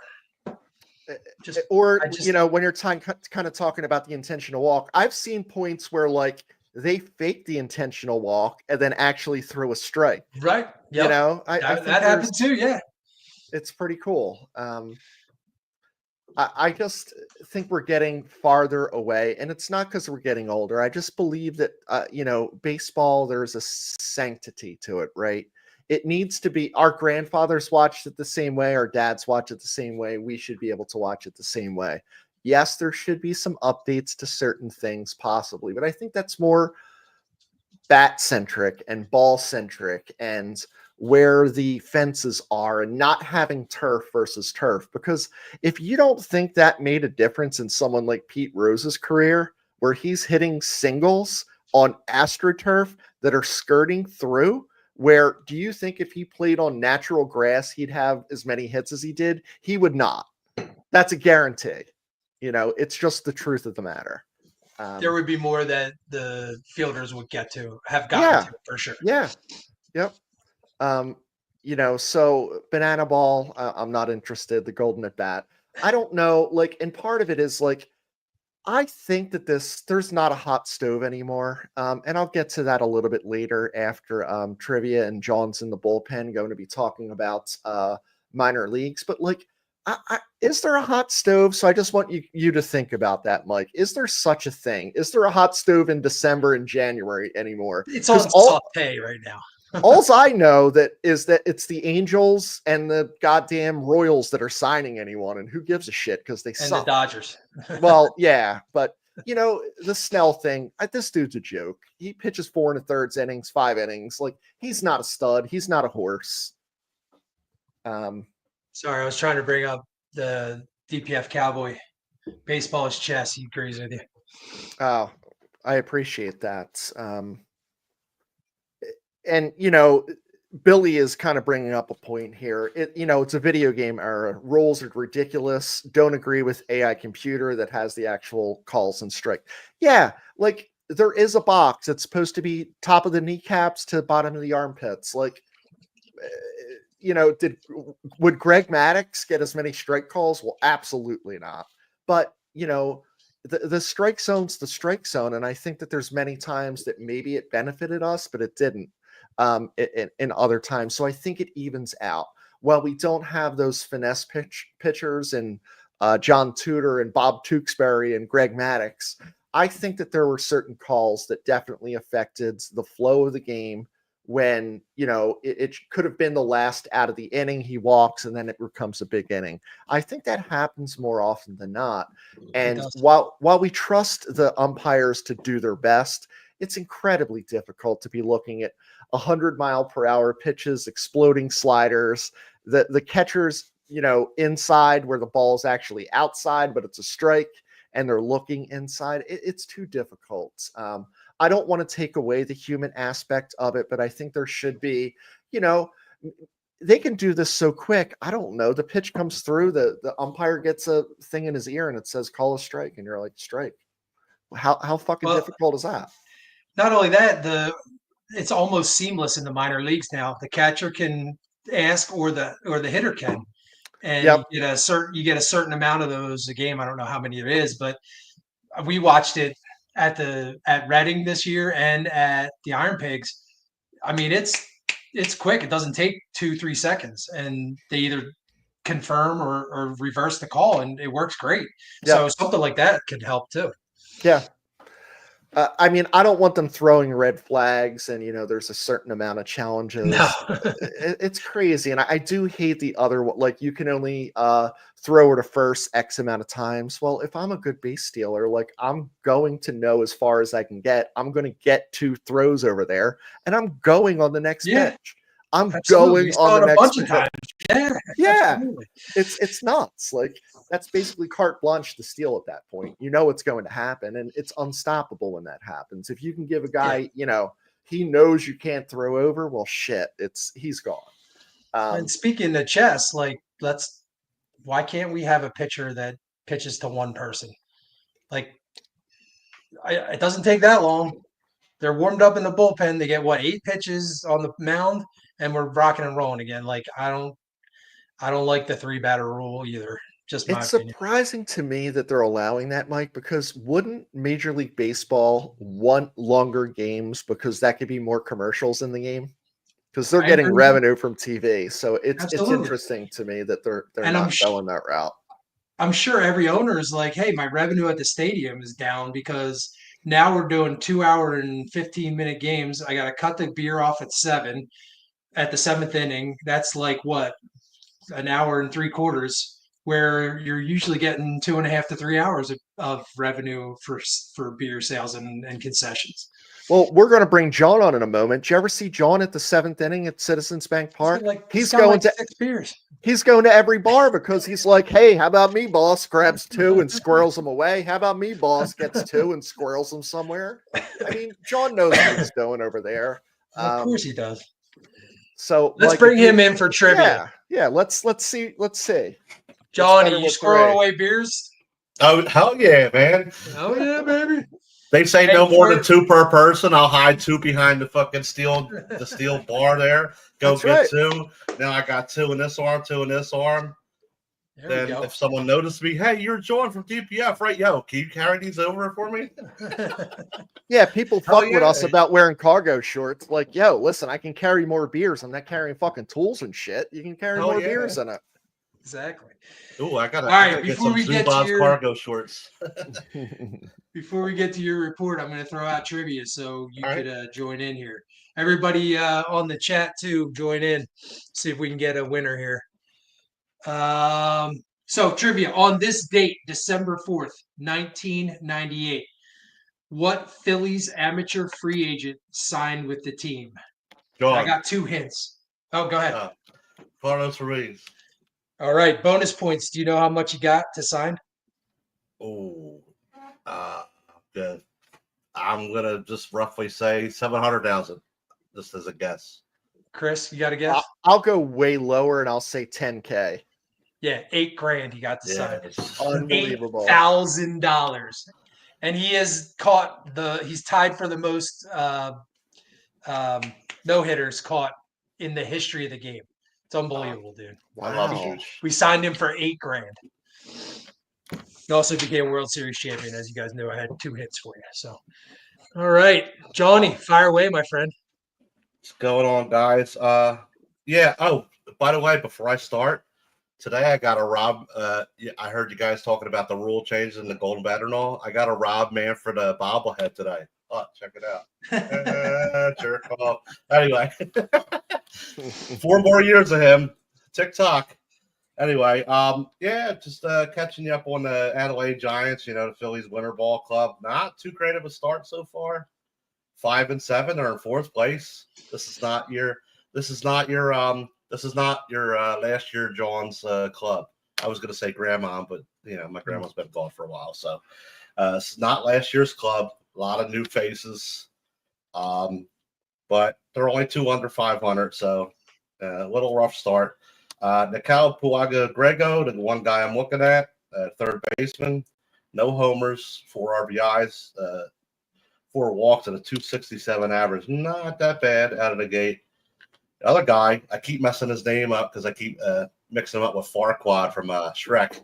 When you're kind of talking about the intentional walk, I've seen points where like they fake the intentional walk and then actually throw a strike. Right. Yep. That happened too. Yeah. It's pretty cool. I just think we're getting farther away, and it's not because we're getting older. I just believe that, baseball, there's a sanctity to it, right? It needs to be, our grandfathers watched it the same way, our dads watch it the same way. We should be able to watch it the same way. Yes, there should be some updates to certain things possibly, but I think that's more bat centric and ball centric and where the fences are and not having turf versus turf. Because if you don't think that made a difference in someone like Pete Rose's career, where he's hitting singles on AstroTurf that are skirting through, where do you think if he played on natural grass, he'd have as many hits as he did? He would not. That's a guarantee. It's just the truth of the matter. There would be more that the fielders would have gotten to for sure. Yeah. Yep. So banana ball, I'm not interested. The golden at bat, I don't know. Like, and part of it is like, I think that there's not a hot stove anymore. And I'll get to that a little bit later after trivia and John's in the bullpen going to be talking about minor leagues. But like, is there a hot stove? So I just want you to think about that, Mike. Is there such a thing? Is there a hot stove in December and January anymore? It's on saute right now. All I know is that it's the Angels and the goddamn Royals that are signing anyone, and who gives a shit because they suck. And the Dodgers. Well, yeah, but the Snell thing. This dude's a joke. He pitches 4 1/3 innings, 5 innings. Like, he's not a stud. He's not a horse. Sorry, I was trying to bring up the DPF Cowboy. Baseball is chess. He agrees with you. Oh, I appreciate that. And Billy is kind of bringing up a point here. It's a video game era. Rules are ridiculous. Don't agree with AI computer that has the actual calls and strike. Yeah, like there is a box. It's supposed to be top of the kneecaps to bottom of the armpits. Like, would Greg Maddux get as many strike calls? Well, absolutely not. But the strike zone's the strike zone, and I think that there's many times that maybe it benefited us, but it didn't. In other times. So I think it evens out. While we don't have those finesse pitchers and John Tudor and Bob Tewksbury and Greg Maddux, I think that there were certain calls that definitely affected the flow of the game when, it could have been the last out of the inning, he walks, and then it becomes a big inning. I think that happens more often than not. It And does. while we trust the umpires to do their best, it's incredibly difficult to be looking at 100-mile-per-hour pitches, exploding sliders, the catchers, inside where the ball's actually outside, but it's a strike, and they're looking inside. It's too difficult. I don't want to take away the human aspect of it, but I think there should be, they can do this so quick. I don't know. The pitch comes through, the umpire gets a thing in his ear and it says call a strike, and you're like, strike. How fucking difficult is that? Not only that, it's almost seamless in the minor leagues now. The catcher can ask, or the hitter can, and Yep. you get a certain amount of those a game. I don't know how many there is, but we watched it at Reading this year and at the Iron Pigs. I mean, it's quick. It doesn't take 2-3 seconds, and they either confirm or reverse the call, and it works great. Yep. So something like that could help too. Yeah. I mean, I don't want them throwing red flags and, there's a certain amount of challenges. No. It's crazy. And I do hate the other one. Like, you can only throw it to first X amount of times. Well, if I'm a good base stealer, like, I'm going to know as far as I can get. I'm going to get 2 throws over there, and I'm going on the next pitch. I'm Absolutely. going on the next bunch of times. Yeah. Absolutely. It's nuts. Like, that's basically carte blanche to steal at that point. What's going to happen, and it's unstoppable when that happens. If you can give a guy, he knows you can't throw over, well, shit, he's gone. And speaking of chess, like, why can't we have a pitcher that pitches to one person? Like, it doesn't take that long. They're warmed up in the bullpen. They get 8 pitches on the mound, and we're rocking and rolling again. Like, I don't like the 3-batter rule either. Just my opinion. It's surprising to me that they're allowing that, Mike, because wouldn't Major League Baseball want longer games because that could be more commercials in the game? Because they're getting revenue from TV. So it's interesting to me that they're not going that route. I'm sure every owner is like, hey, my revenue at the stadium is down because now we're doing 2-hour and 15-minute games. I got to cut the beer off at 7 at the 7th inning. That's like what? An hour and 3/4, where you're usually getting 2.5 to 3 hours of revenue for beer sales and concessions. Well, we're going to bring John on in a moment. Did you ever see John at the 7th inning at Citizens Bank Park? He's going to 6 beers. He's going to every bar because he's like, hey, how about me, boss? Grabs 2 and squirrels them away. How about me, boss? Gets 2 and squirrels them somewhere. I mean, John knows what he's doing over there. Of course he does. So let's bring him in for trivia. Yeah. Let's see. Johnny, you squirrel away beers? Oh, hell yeah, man. Oh yeah, baby. They say no more than 2 per person. I'll hide 2 behind the fucking steel bar there. Go get 2. Now I got 2 in this arm, 2 in this arm. Then if someone noticed me, hey, you're John from DPF, right? Yo, can you carry these over for me? Yeah, people fuck with us about wearing cargo shorts. Like, yo, listen, I can carry more beers. I'm not carrying fucking tools and shit. You can carry more beers in it. Exactly. Oh, I gotta get some Zubaz cargo shorts. Before we get to your report, I'm going to throw out trivia so you could join in here. Everybody on the chat too, join in. See if we can get a winner here. So trivia on this date, December 4th, 1998. What Phillies amateur free agent signed with the team? I got 2 hints. Oh, go ahead. Carlos Ruiz. All right, bonus points. Do you know how much you got to sign? Oh, good. I'm gonna just roughly say 700,000, just as a guess. Chris, you got a guess? I'll go way lower and I'll say 10K. Yeah, $8,000 he got to sign. Unbelievable. $8,000. And he has he's tied for the most no-hitters caught in the history of the game. It's unbelievable, dude. Wow. We signed him for $8,000. He also became World Series champion. As you guys know, I had 2 hits for you. So, all right, Johnny, fire away, my friend. What's going on, guys? Yeah. Oh, by the way, before I start, Today I got a Rob. I heard you guys talking about the rule changes in the Golden Bat and all. I got a Rob Manfred bobblehead today. Oh, check it out. Jerk off. Anyway, 4 more years of him. TikTok. Anyway, yeah, just catching you up on the Adelaide Giants. The Phillies winter ball club. Not too great of a start so far. 5-7. They're in 4th place. This is not your last year John's club. I was going to say grandma, but my grandma's been gone for a while, so it's not last year's club. A lot of new faces, but they're only 2 under 500, so a little rough start. Nikhil Puaga-Grego, the one guy I'm looking at, third baseman, no homers, 4 RBIs, 4 walks, and a 267 average. Not that bad out of the gate. The other guy, I keep messing his name up because I keep mixing him up with Farquaad from Shrek.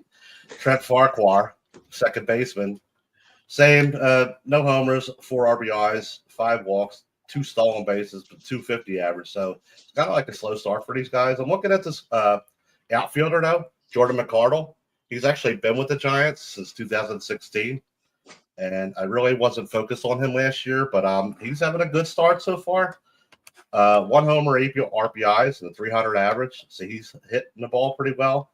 Trent Farquhar, second baseman. Same, no homers, 4 RBIs, 5 walks, 2 stolen bases, but 250 average. So it's kind of like a slow start for these guys. I'm looking at this outfielder now, Jordan McArdle. He's actually been with the Giants since 2016. And I really wasn't focused on him last year, but he's having a good start so far. 1 homer, 8 RBIs, and a 300 average. So he's hitting the ball pretty well.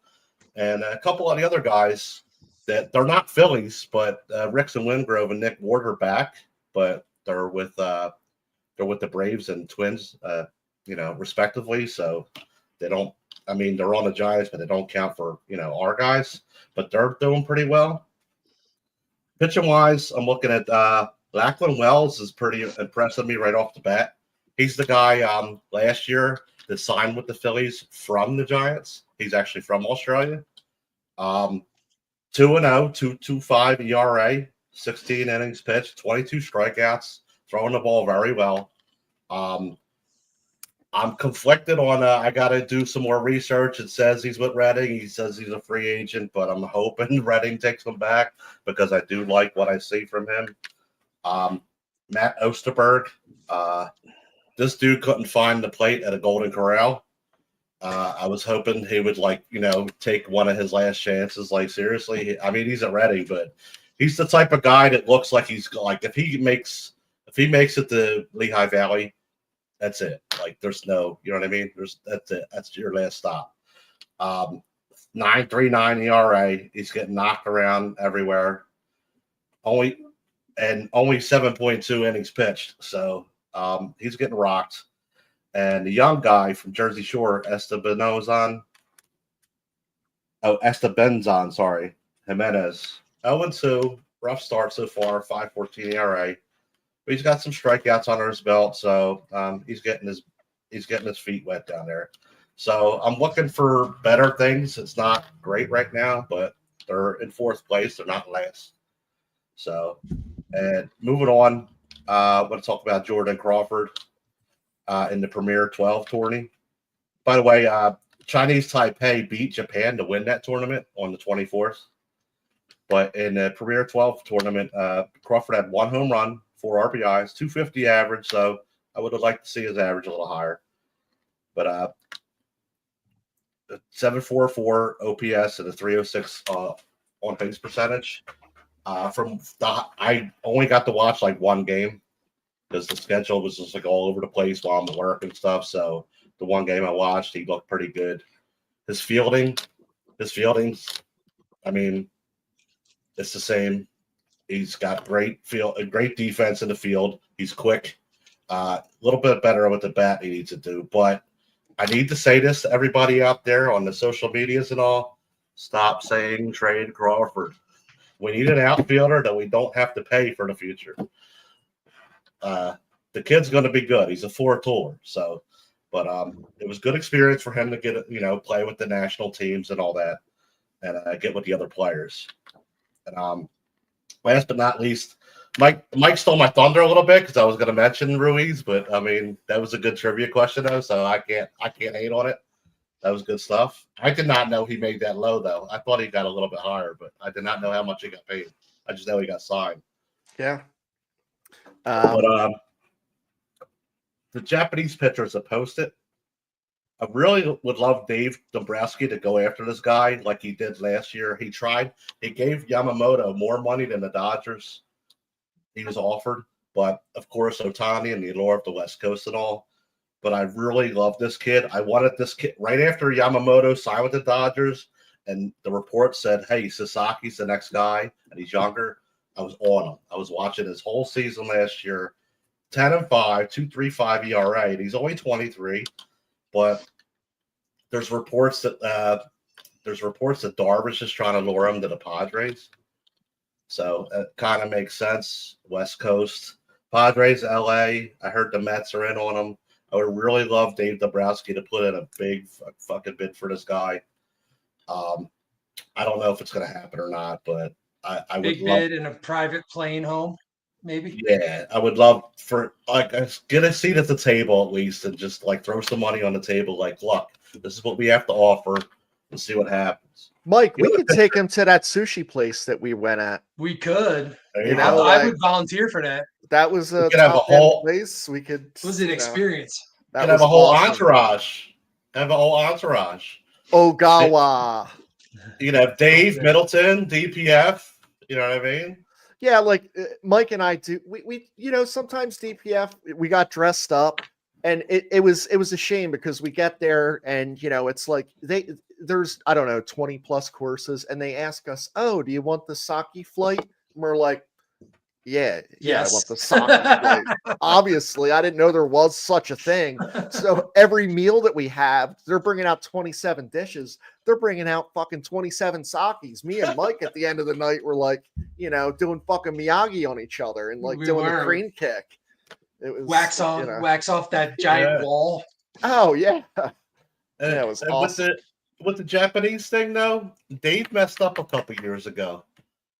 And a couple of the other guys that they're not Phillies, but Rickson Wingrove and Nick Ward are back, but they're with the Braves and Twins, respectively. So they don't. I mean, they're on the Giants, but they don't count for our guys. But they're doing pretty well. Pitching wise, I'm looking at Lachlan Wells is pretty impressing me right off the bat. He's the guy last year that signed with the Phillies from the Giants. He's actually from Australia. 2-0, 2.25 ERA, 16 innings pitched, 22 strikeouts, throwing the ball very well. I'm conflicted on I got to do some more research. It says he's with Reading. He says he's a free agent, but I'm hoping Reading takes him back because I do like what I see from him. Matt Osterberg. This dude couldn't find the plate at a Golden Corral. I was hoping he would take one of his last chances. Like seriously, I mean he's at Reading, but he's the type of guy that looks like he's like if he makes it to Lehigh Valley, that's it. Like there's no, you know what I mean? That's it. That's your last stop. 9.39 ERA. He's getting knocked around everywhere. Only 7.2 innings pitched. So he's getting rocked. And the young guy from Jersey Shore, Estebanzon, sorry, Jimenez. 0-2, rough start so far, 5.14 ERA. But he's got some strikeouts under his belt, so he's getting his feet wet down there. So I'm looking for better things. It's not great right now, but they're in 4th place. They're not last. So, and moving on, I want to talk about Jordan Crawford in the Premier 12 tourney. By the way, Chinese Taipei beat Japan to win that tournament on the 24th. But in the Premier 12 tournament, Crawford had 1 home run, 4 RBIs, 250 average. So I would have liked to see his average a little higher. But 7.44 OPS and a 306 on base percentage. I only got to watch like 1 game because the schedule was just like all over the place while I'm at work and stuff. So the 1 game I watched, he looked pretty good. His fieldings, I mean, it's the same. He's got great defense in the field. He's quick. A little bit better with the bat he needs to do. But I need to say this to everybody out there on the social medias and all. Stop saying trade Crawford. We need an outfielder that we don't have to pay for the future. The kid's going to be good. He's a 4-tool. So, but it was good experience for him to get play with the national teams and all that, and get with the other players. And last but not least, Mike stole my thunder a little bit because I was going to mention Ruiz, but I mean that was a good trivia question though, so I can't hate on it. That was good stuff. I did not know he made that low though. I thought he got a little bit higher, but I did not know how much he got paid. I just know he got signed. Yeah. But the Japanese pitchers that posted, I really would love Dave Dombrowski to go after this guy like he did last year. He tried. He gave Yamamoto more money than the Dodgers he was offered. But, of course, Ohtani and the allure of the West Coast and all. But I really love this kid. I wanted this kid right after Yamamoto signed with the Dodgers, and the report said, hey, Sasaki's the next guy, and he's younger. I was on him. I was watching his whole season last year. 10-5, 2.35 ERA, and he's only 23. But there's reports that Darvish is trying to lure him to the Padres. So it kind of makes sense. West Coast, Padres, LA. I heard the Mets are in on him. I would really love Dave Dombrowski to put in a big fucking bid for this guy. I don't know if it's going to happen or not, but I would big bid in a private plane home, maybe. Yeah, I would love for get a seat at the table at least, and just like throw some money on the table. Like, look, this is what we have to offer, and see what happens. Mike, we could take him to that sushi place that we went at. We could. You know, I would volunteer for that. That was a have a whole place. We could. It was an experience. That have a whole entourage. Have a whole entourage. Ogawa. You know, Dave Middleton, DPF. You know what I mean? Yeah, like Mike and I do. We sometimes DPF we got dressed up, and it was a shame because we get there and it's like there's I don't know 20 plus courses, and they ask us, oh, do you want the sake flight? And we're like, yeah, I want the sake flight. Obviously, I didn't know there was such a thing. So every meal that we have, they're bringing out 27 dishes. They're bringing out fucking 27 sakis. Me and Mike at the end of the night were like, doing fucking Miyagi on each other and doing the crane kick. It was wax off that giant wall. Oh yeah, it was awesome. With the Japanese thing though, Dave messed up a couple years ago,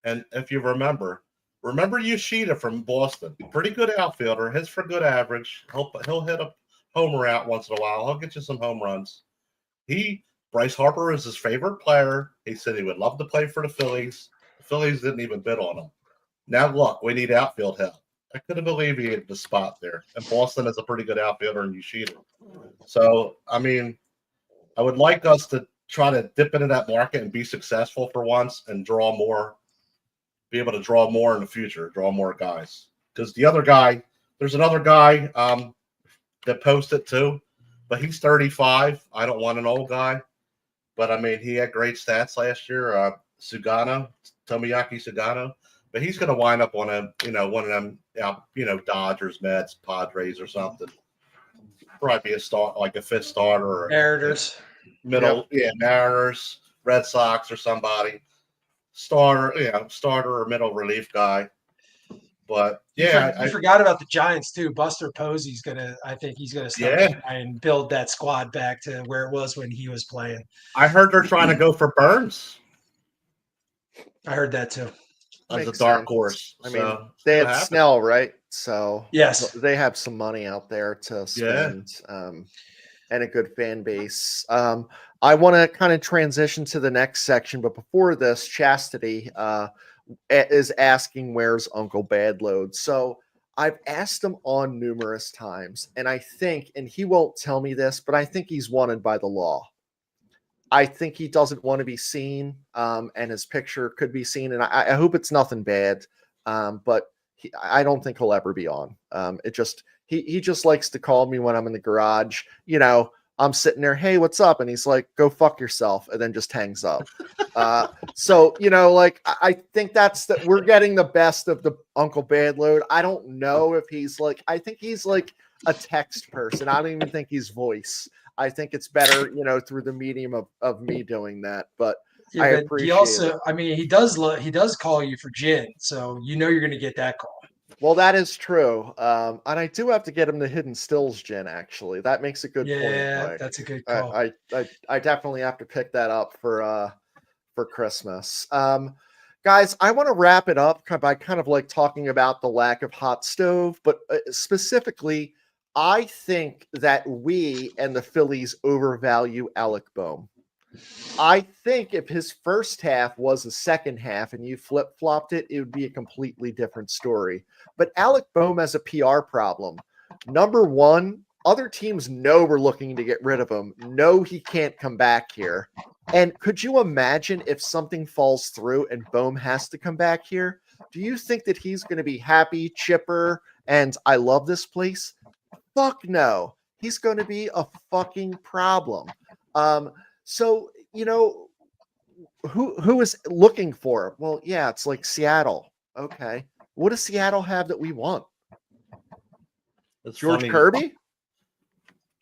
and if you remember Yoshida from Boston, pretty good outfielder, hits for good average. He'll hit a homer out once in a while. He'll get you some home runs. Bryce Harper is his favorite player. He said he would love to play for the Phillies. The Phillies didn't even bid on him. Now look, we need outfield help. I couldn't believe he had the spot there. And Boston is a pretty good outfielder in Yoshida. So, I mean, I would like us to try to dip into that market and be successful for once and draw more, be able to draw more in the future, draw more guys. Because the other guy, there's another guy that posted too, but he's 35. I don't want an old guy. But, I mean, he had great stats last year. Tomoyaki Sugano. But he's going to wind up on one of them, Dodgers, Mets, Padres, or something. Probably be a start, like a fifth starter. Or Mariners. Mariners, Red Sox, or somebody. Starter or middle relief guy. But I forgot about the Giants too. Buster Posey's I think he's gonna start and build that squad back to where it was when he was playing. I heard they're trying to go for Burns. I heard that too. As a dark horse. I mean, they had Snell, right? So yes, they have some money out there to spend, and a good fan base. I want to kind of transition to the next section, but before this, Chastity is asking where's Uncle Badload. So I've asked him on numerous times, and I think, and he won't tell me this, but I think he's wanted by the law. I think he doesn't want to be seen, and his picture could be seen, and I hope it's nothing bad, but I don't think he'll ever be on. He just likes to call me when I'm in the garage. I'm sitting there, hey, what's up? And he's like, go fuck yourself, and then just hangs up. So, I think that we're getting the best of the Uncle Badload. I don't know if he's I think he's like a text person. I don't even think he's voice. I think it's better, through the medium of me doing that. But I appreciate he also, it. I mean, he does call you for gin, so you're going to get that call. Well, that is true. And I do have to get him the Hidden Stills gin, actually. That makes a good point. Yeah, that's a good call. I definitely have to pick that up for Christmas. Guys, I want to wrap it up by kind of talking about the lack of hot stove, but specifically, I think that we and the Phillies overvalue Alec Bohm. I think if his first half was a second half and you flip-flopped it, it would be a completely different story. But Alec Bohm has a PR problem. Number one, other teams know we're looking to get rid of him, know he can't come back here. And could you imagine if something falls through and Bohm has to come back here? Do you think that he's going to be happy, chipper, and I love this place? Fuck no. He's going to be a fucking problem. So, you know, who is looking for him? Well, yeah, it's like Seattle. Okay. What does Seattle have that we want? It's George funny. Kirby?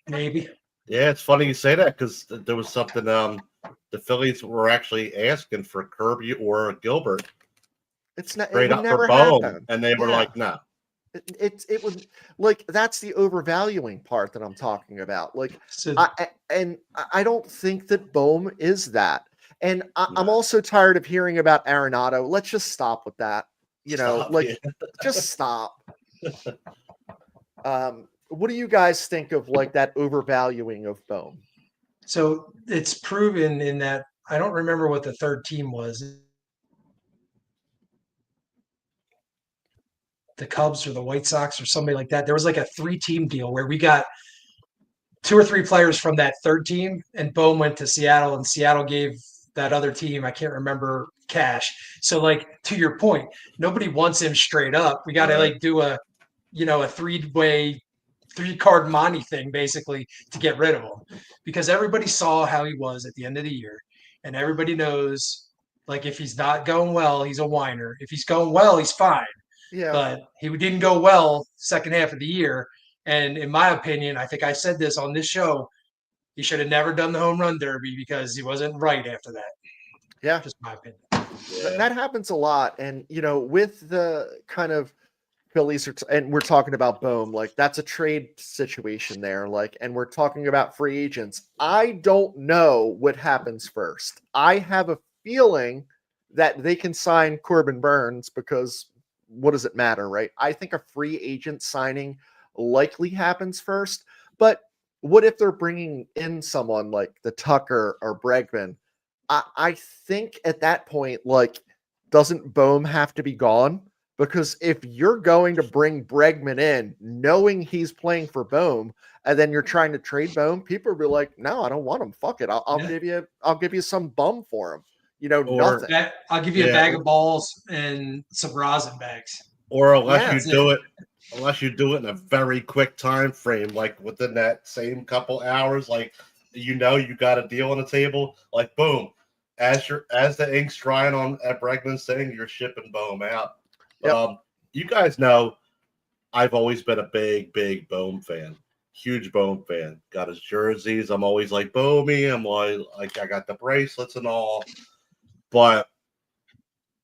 Maybe. Yeah, it's funny you say that because there was something the Phillies were actually asking for Kirby or Gilbert. It's not straight it would up never for Bohm, happen. and they were like, no. It would, like, that's the overvaluing part that I'm talking about. Like, So I don't think that Bohm is that. And I'm also tired of hearing about Arenado. Let's just stop with that. You know, Stop, like, yeah. just stop. What do you guys think of like that overvaluing of Bohm? So it's proven in that I don't remember what the third team was. The Cubs or the White Sox or somebody like that. There was like a 3-team deal where we got 2 or 3 players from that third team, and Bohm went to Seattle, and Seattle gave that other team, I can't remember, cash. So, like, to your point, nobody wants him straight up. We got to like do a 3-way, 3-card Monty thing basically to get rid of him, because everybody saw how he was at the end of the year, and everybody knows, like, if he's not going well, he's a whiner. If he's going well, he's fine. Yeah. But he didn't go well second half of the year. And in my opinion, I think I said this on this show, he should have never done the home run derby because he wasn't right after that. Yeah. Just my opinion. Yeah. That happens a lot. And, you know, with the kind of Phillies, and we're talking about Bohm, like, that's a trade situation there. Like, and we're talking about free agents. I don't know what happens first. I have a feeling that they can sign Corbin Burns because what does it matter, right? I think a free agent signing likely happens first. But what if they're bringing in someone like the Tucker or Bregman? I think at that point, like, doesn't Bohm have to be gone? Because if you're going to bring Bregman in, knowing he's playing for Bohm, and then you're trying to trade Bohm, people will be like, "No, I don't want him. Fuck it. I'll give you some bum for him. You know, nothing. I'll give you a bag of balls and some rosin bags. Or unless you do it in a very quick time frame, like within that same couple hours, like you got a deal on the table, like boom, as the ink's drying on at Bregman's thing, you're shipping Bohm out. Yep. You guys know I've always been a big Bohm fan. Huge Bohm fan. Got his jerseys. I'm always like Bohmy. I'm like I got the bracelets and all. But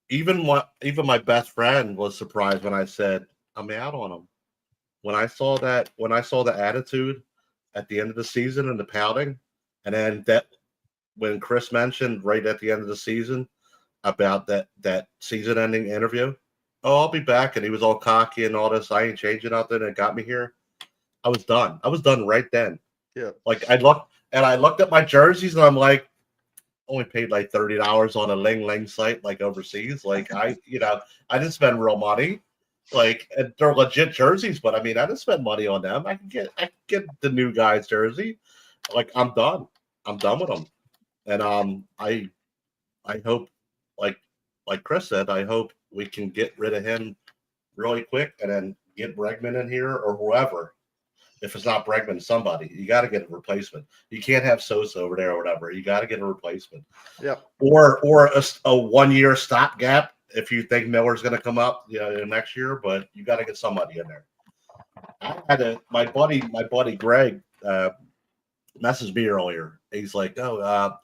even my best friend was surprised when I said I'm out on him. When I saw the attitude at the end of the season and the pouting, and then that when Chris mentioned right at the end of the season about that season-ending interview, oh, I'll be back, and he was all cocky and all this. I ain't changing nothing. It got me here. I was done. I was done right then. Yeah. Like I looked at my jerseys, and I'm like, only paid like $30 on a Ling Ling site, like overseas. Like I didn't spend real money. Like, and they're legit jerseys, but I mean, I didn't spend money on them. I can get the new guy's jersey. Like I'm done. I'm done with them. And I hope, like Chris said, I hope we can get rid of him really quick and then get Bregman in here or whoever. If it's not Bregman, somebody. You got to get a replacement. You can't have Sosa over there or whatever. You got to get a replacement. Yeah. Or a 1-year stopgap if you think Miller's going to come up next year, but you got to get somebody in there. I had my buddy Greg messaged me earlier. He's like, the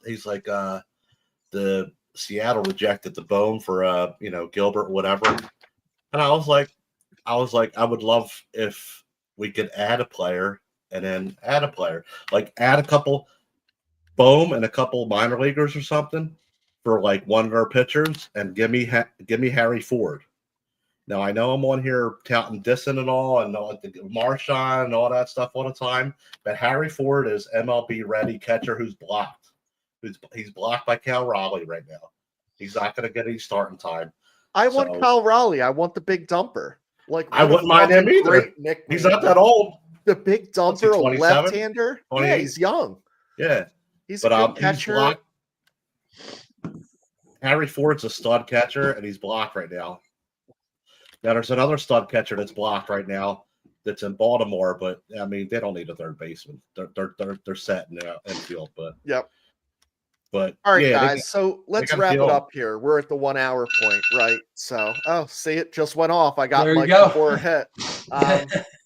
Seattle rejected the Bohm for Gilbert or whatever. And I was like, I would love if we could add a player and then add a player, like add a couple Bohm and a couple minor leaguers or something for like one of our pitchers, and give me Harry Ford. Now I know I'm on here touting Disson and all, and like the Marchand and all that stuff all the time, but Harry Ford is MLB ready catcher who's blocked. He's blocked by Cal Raleigh right now. He's not going to get any starting time. I want Cal Raleigh. I want the big dumper. Like I wouldn't mind him either. He's not that old. The big dumper, a 27? left-hander. Yeah, 28? he's young. Yeah. He's But a good he's catcher. blocked. Harry Ford's a stud catcher, and he's blocked right now. Now there's another stud catcher that's blocked right now that's in Baltimore, but I mean they don't need a third baseman. They're set in the infield, but Yep. But All right, yeah, guys. So let's gotta wrap it deal. up here. We're at the 1 hour point, right? So, oh, see, it just went off. I got There you Mike go. before it hit.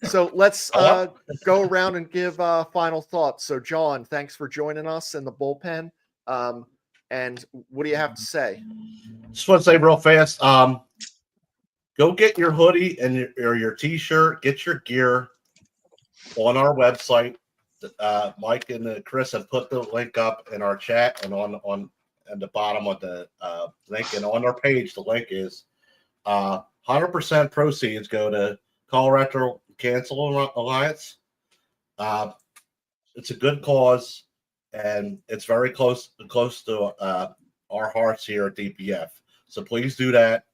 So let's go around and give final thoughts. So, John, thanks for joining us in the bullpen. And what do you have to say? Just want to say real fast. Go get your hoodie and your t-shirt. Get your gear on our website. Mike and Chris have put the link up in our chat and on the bottom of the link, and on our page the link is 100% proceeds go to Colorectal Cancer Alliance. It's a good cause, and it's very close to our hearts here at DPF. So please do that.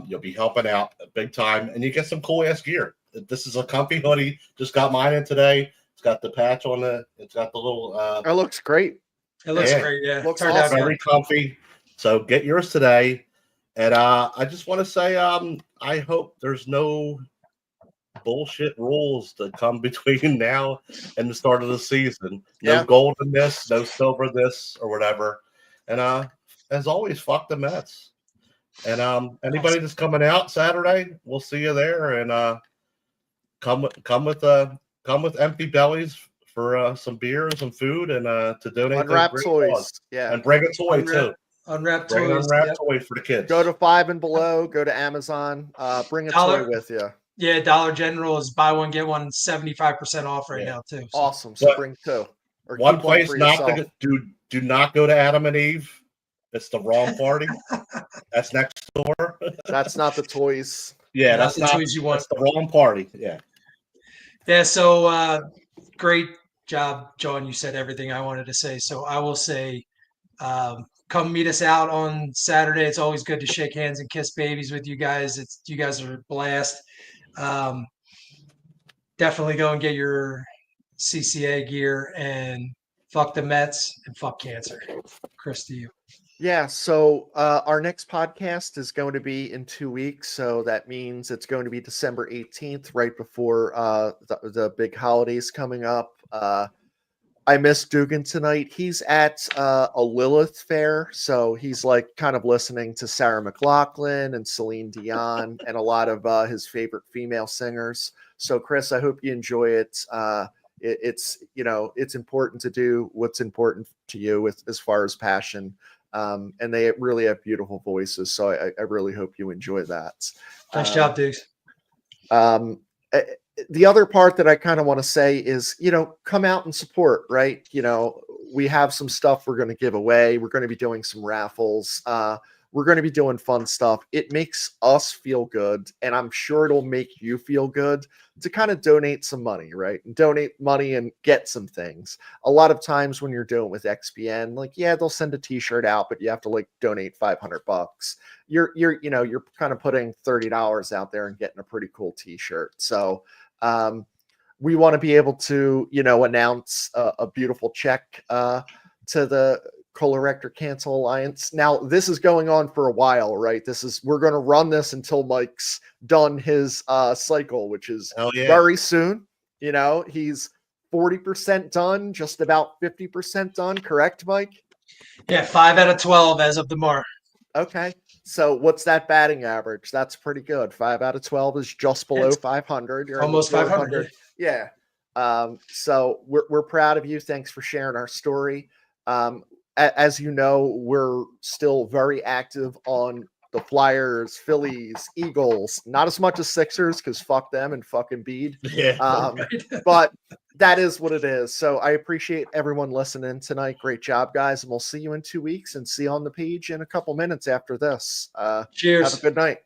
You'll be helping out big time, and you get some cool ass gear. This is a comfy hoodie. Just got mine in today. It's got the patch on it. It's got the little. It looks great. It looks great. Yeah, looks turned out awesome. Very comfy. So get yours today. And I just want to say, I hope there's no bullshit rules that come between now and the start of the season. No golden this, no silver this, or whatever. And as always, fuck the Mets. And anybody that's coming out Saturday, we'll see you there. And come with empty bellies for some beer and some food, and to donate Unwrap toys. Yeah, and bring a toy too. Unwrap Bring toys. an unwrapped toy for the kids. Go to Five and Below. Go to Amazon. Bring a toy with you. Yeah, Dollar General is buy one get one 75% off right now too. So. Awesome. So bring two. Or one place not to do not go to Adam and Eve. It's the wrong party. That's next door. That's not the toys. Yeah, that's the toys you want. That's the wrong party. Yeah. Yeah. So great job, John. You said everything I wanted to say. So I will say, come meet us out on Saturday. It's always good to shake hands and kiss babies with you guys. You guys are a blast. Definitely go and get your CCA gear, and fuck the Mets and fuck cancer. Chris, to you. Yeah, so our next podcast is going to be in 2 weeks. So that means it's going to be December 18th, right before the big holidays coming up. I missed Dugan tonight. He's at a Lilith fair. So he's like kind of listening to Sarah McLachlan and Celine Dion and a lot of his favorite female singers. So Chris, I hope you enjoy it. It's important to do what's important to you as far as passion. And they really have beautiful voices. So I really hope you enjoy that. Nice job, Dukes. The other part that I kind of want to say is, come out and support, right? We have some stuff we're going to give away. We're going to be doing some raffles. We're going to be doing fun stuff. It makes us feel good, and I'm sure it'll make you feel good to kind of donate some money, right? And donate money and get some things. A lot of times when you're doing it with XPN, they'll send a t-shirt out, but you have to donate $500. You're kind of putting $30 out there and getting a pretty cool t-shirt. So we want to be able to, announce a beautiful check to the Colorectal Cancer Alliance. Now, this is going on for a while, right? We're going to run this until Mike's done his cycle, which is very soon. He's 40% done, just about 50% done. Correct, Mike? Yeah, 5 out of 12 as of tomorrow. Okay. So what's that batting average? That's pretty good. 5 out of 12 is just below 500. You're almost 500. Yeah. So we're proud of you. Thanks for sharing our story. As you know, we're still very active on the Flyers, Phillies, Eagles, not as much as Sixers because fuck them and fucking Embiid. Yeah. But that is what it is. So I appreciate everyone listening tonight. Great job, guys. And we'll see you in 2 weeks and see you on the page in a couple minutes after this. Cheers. Have a good night.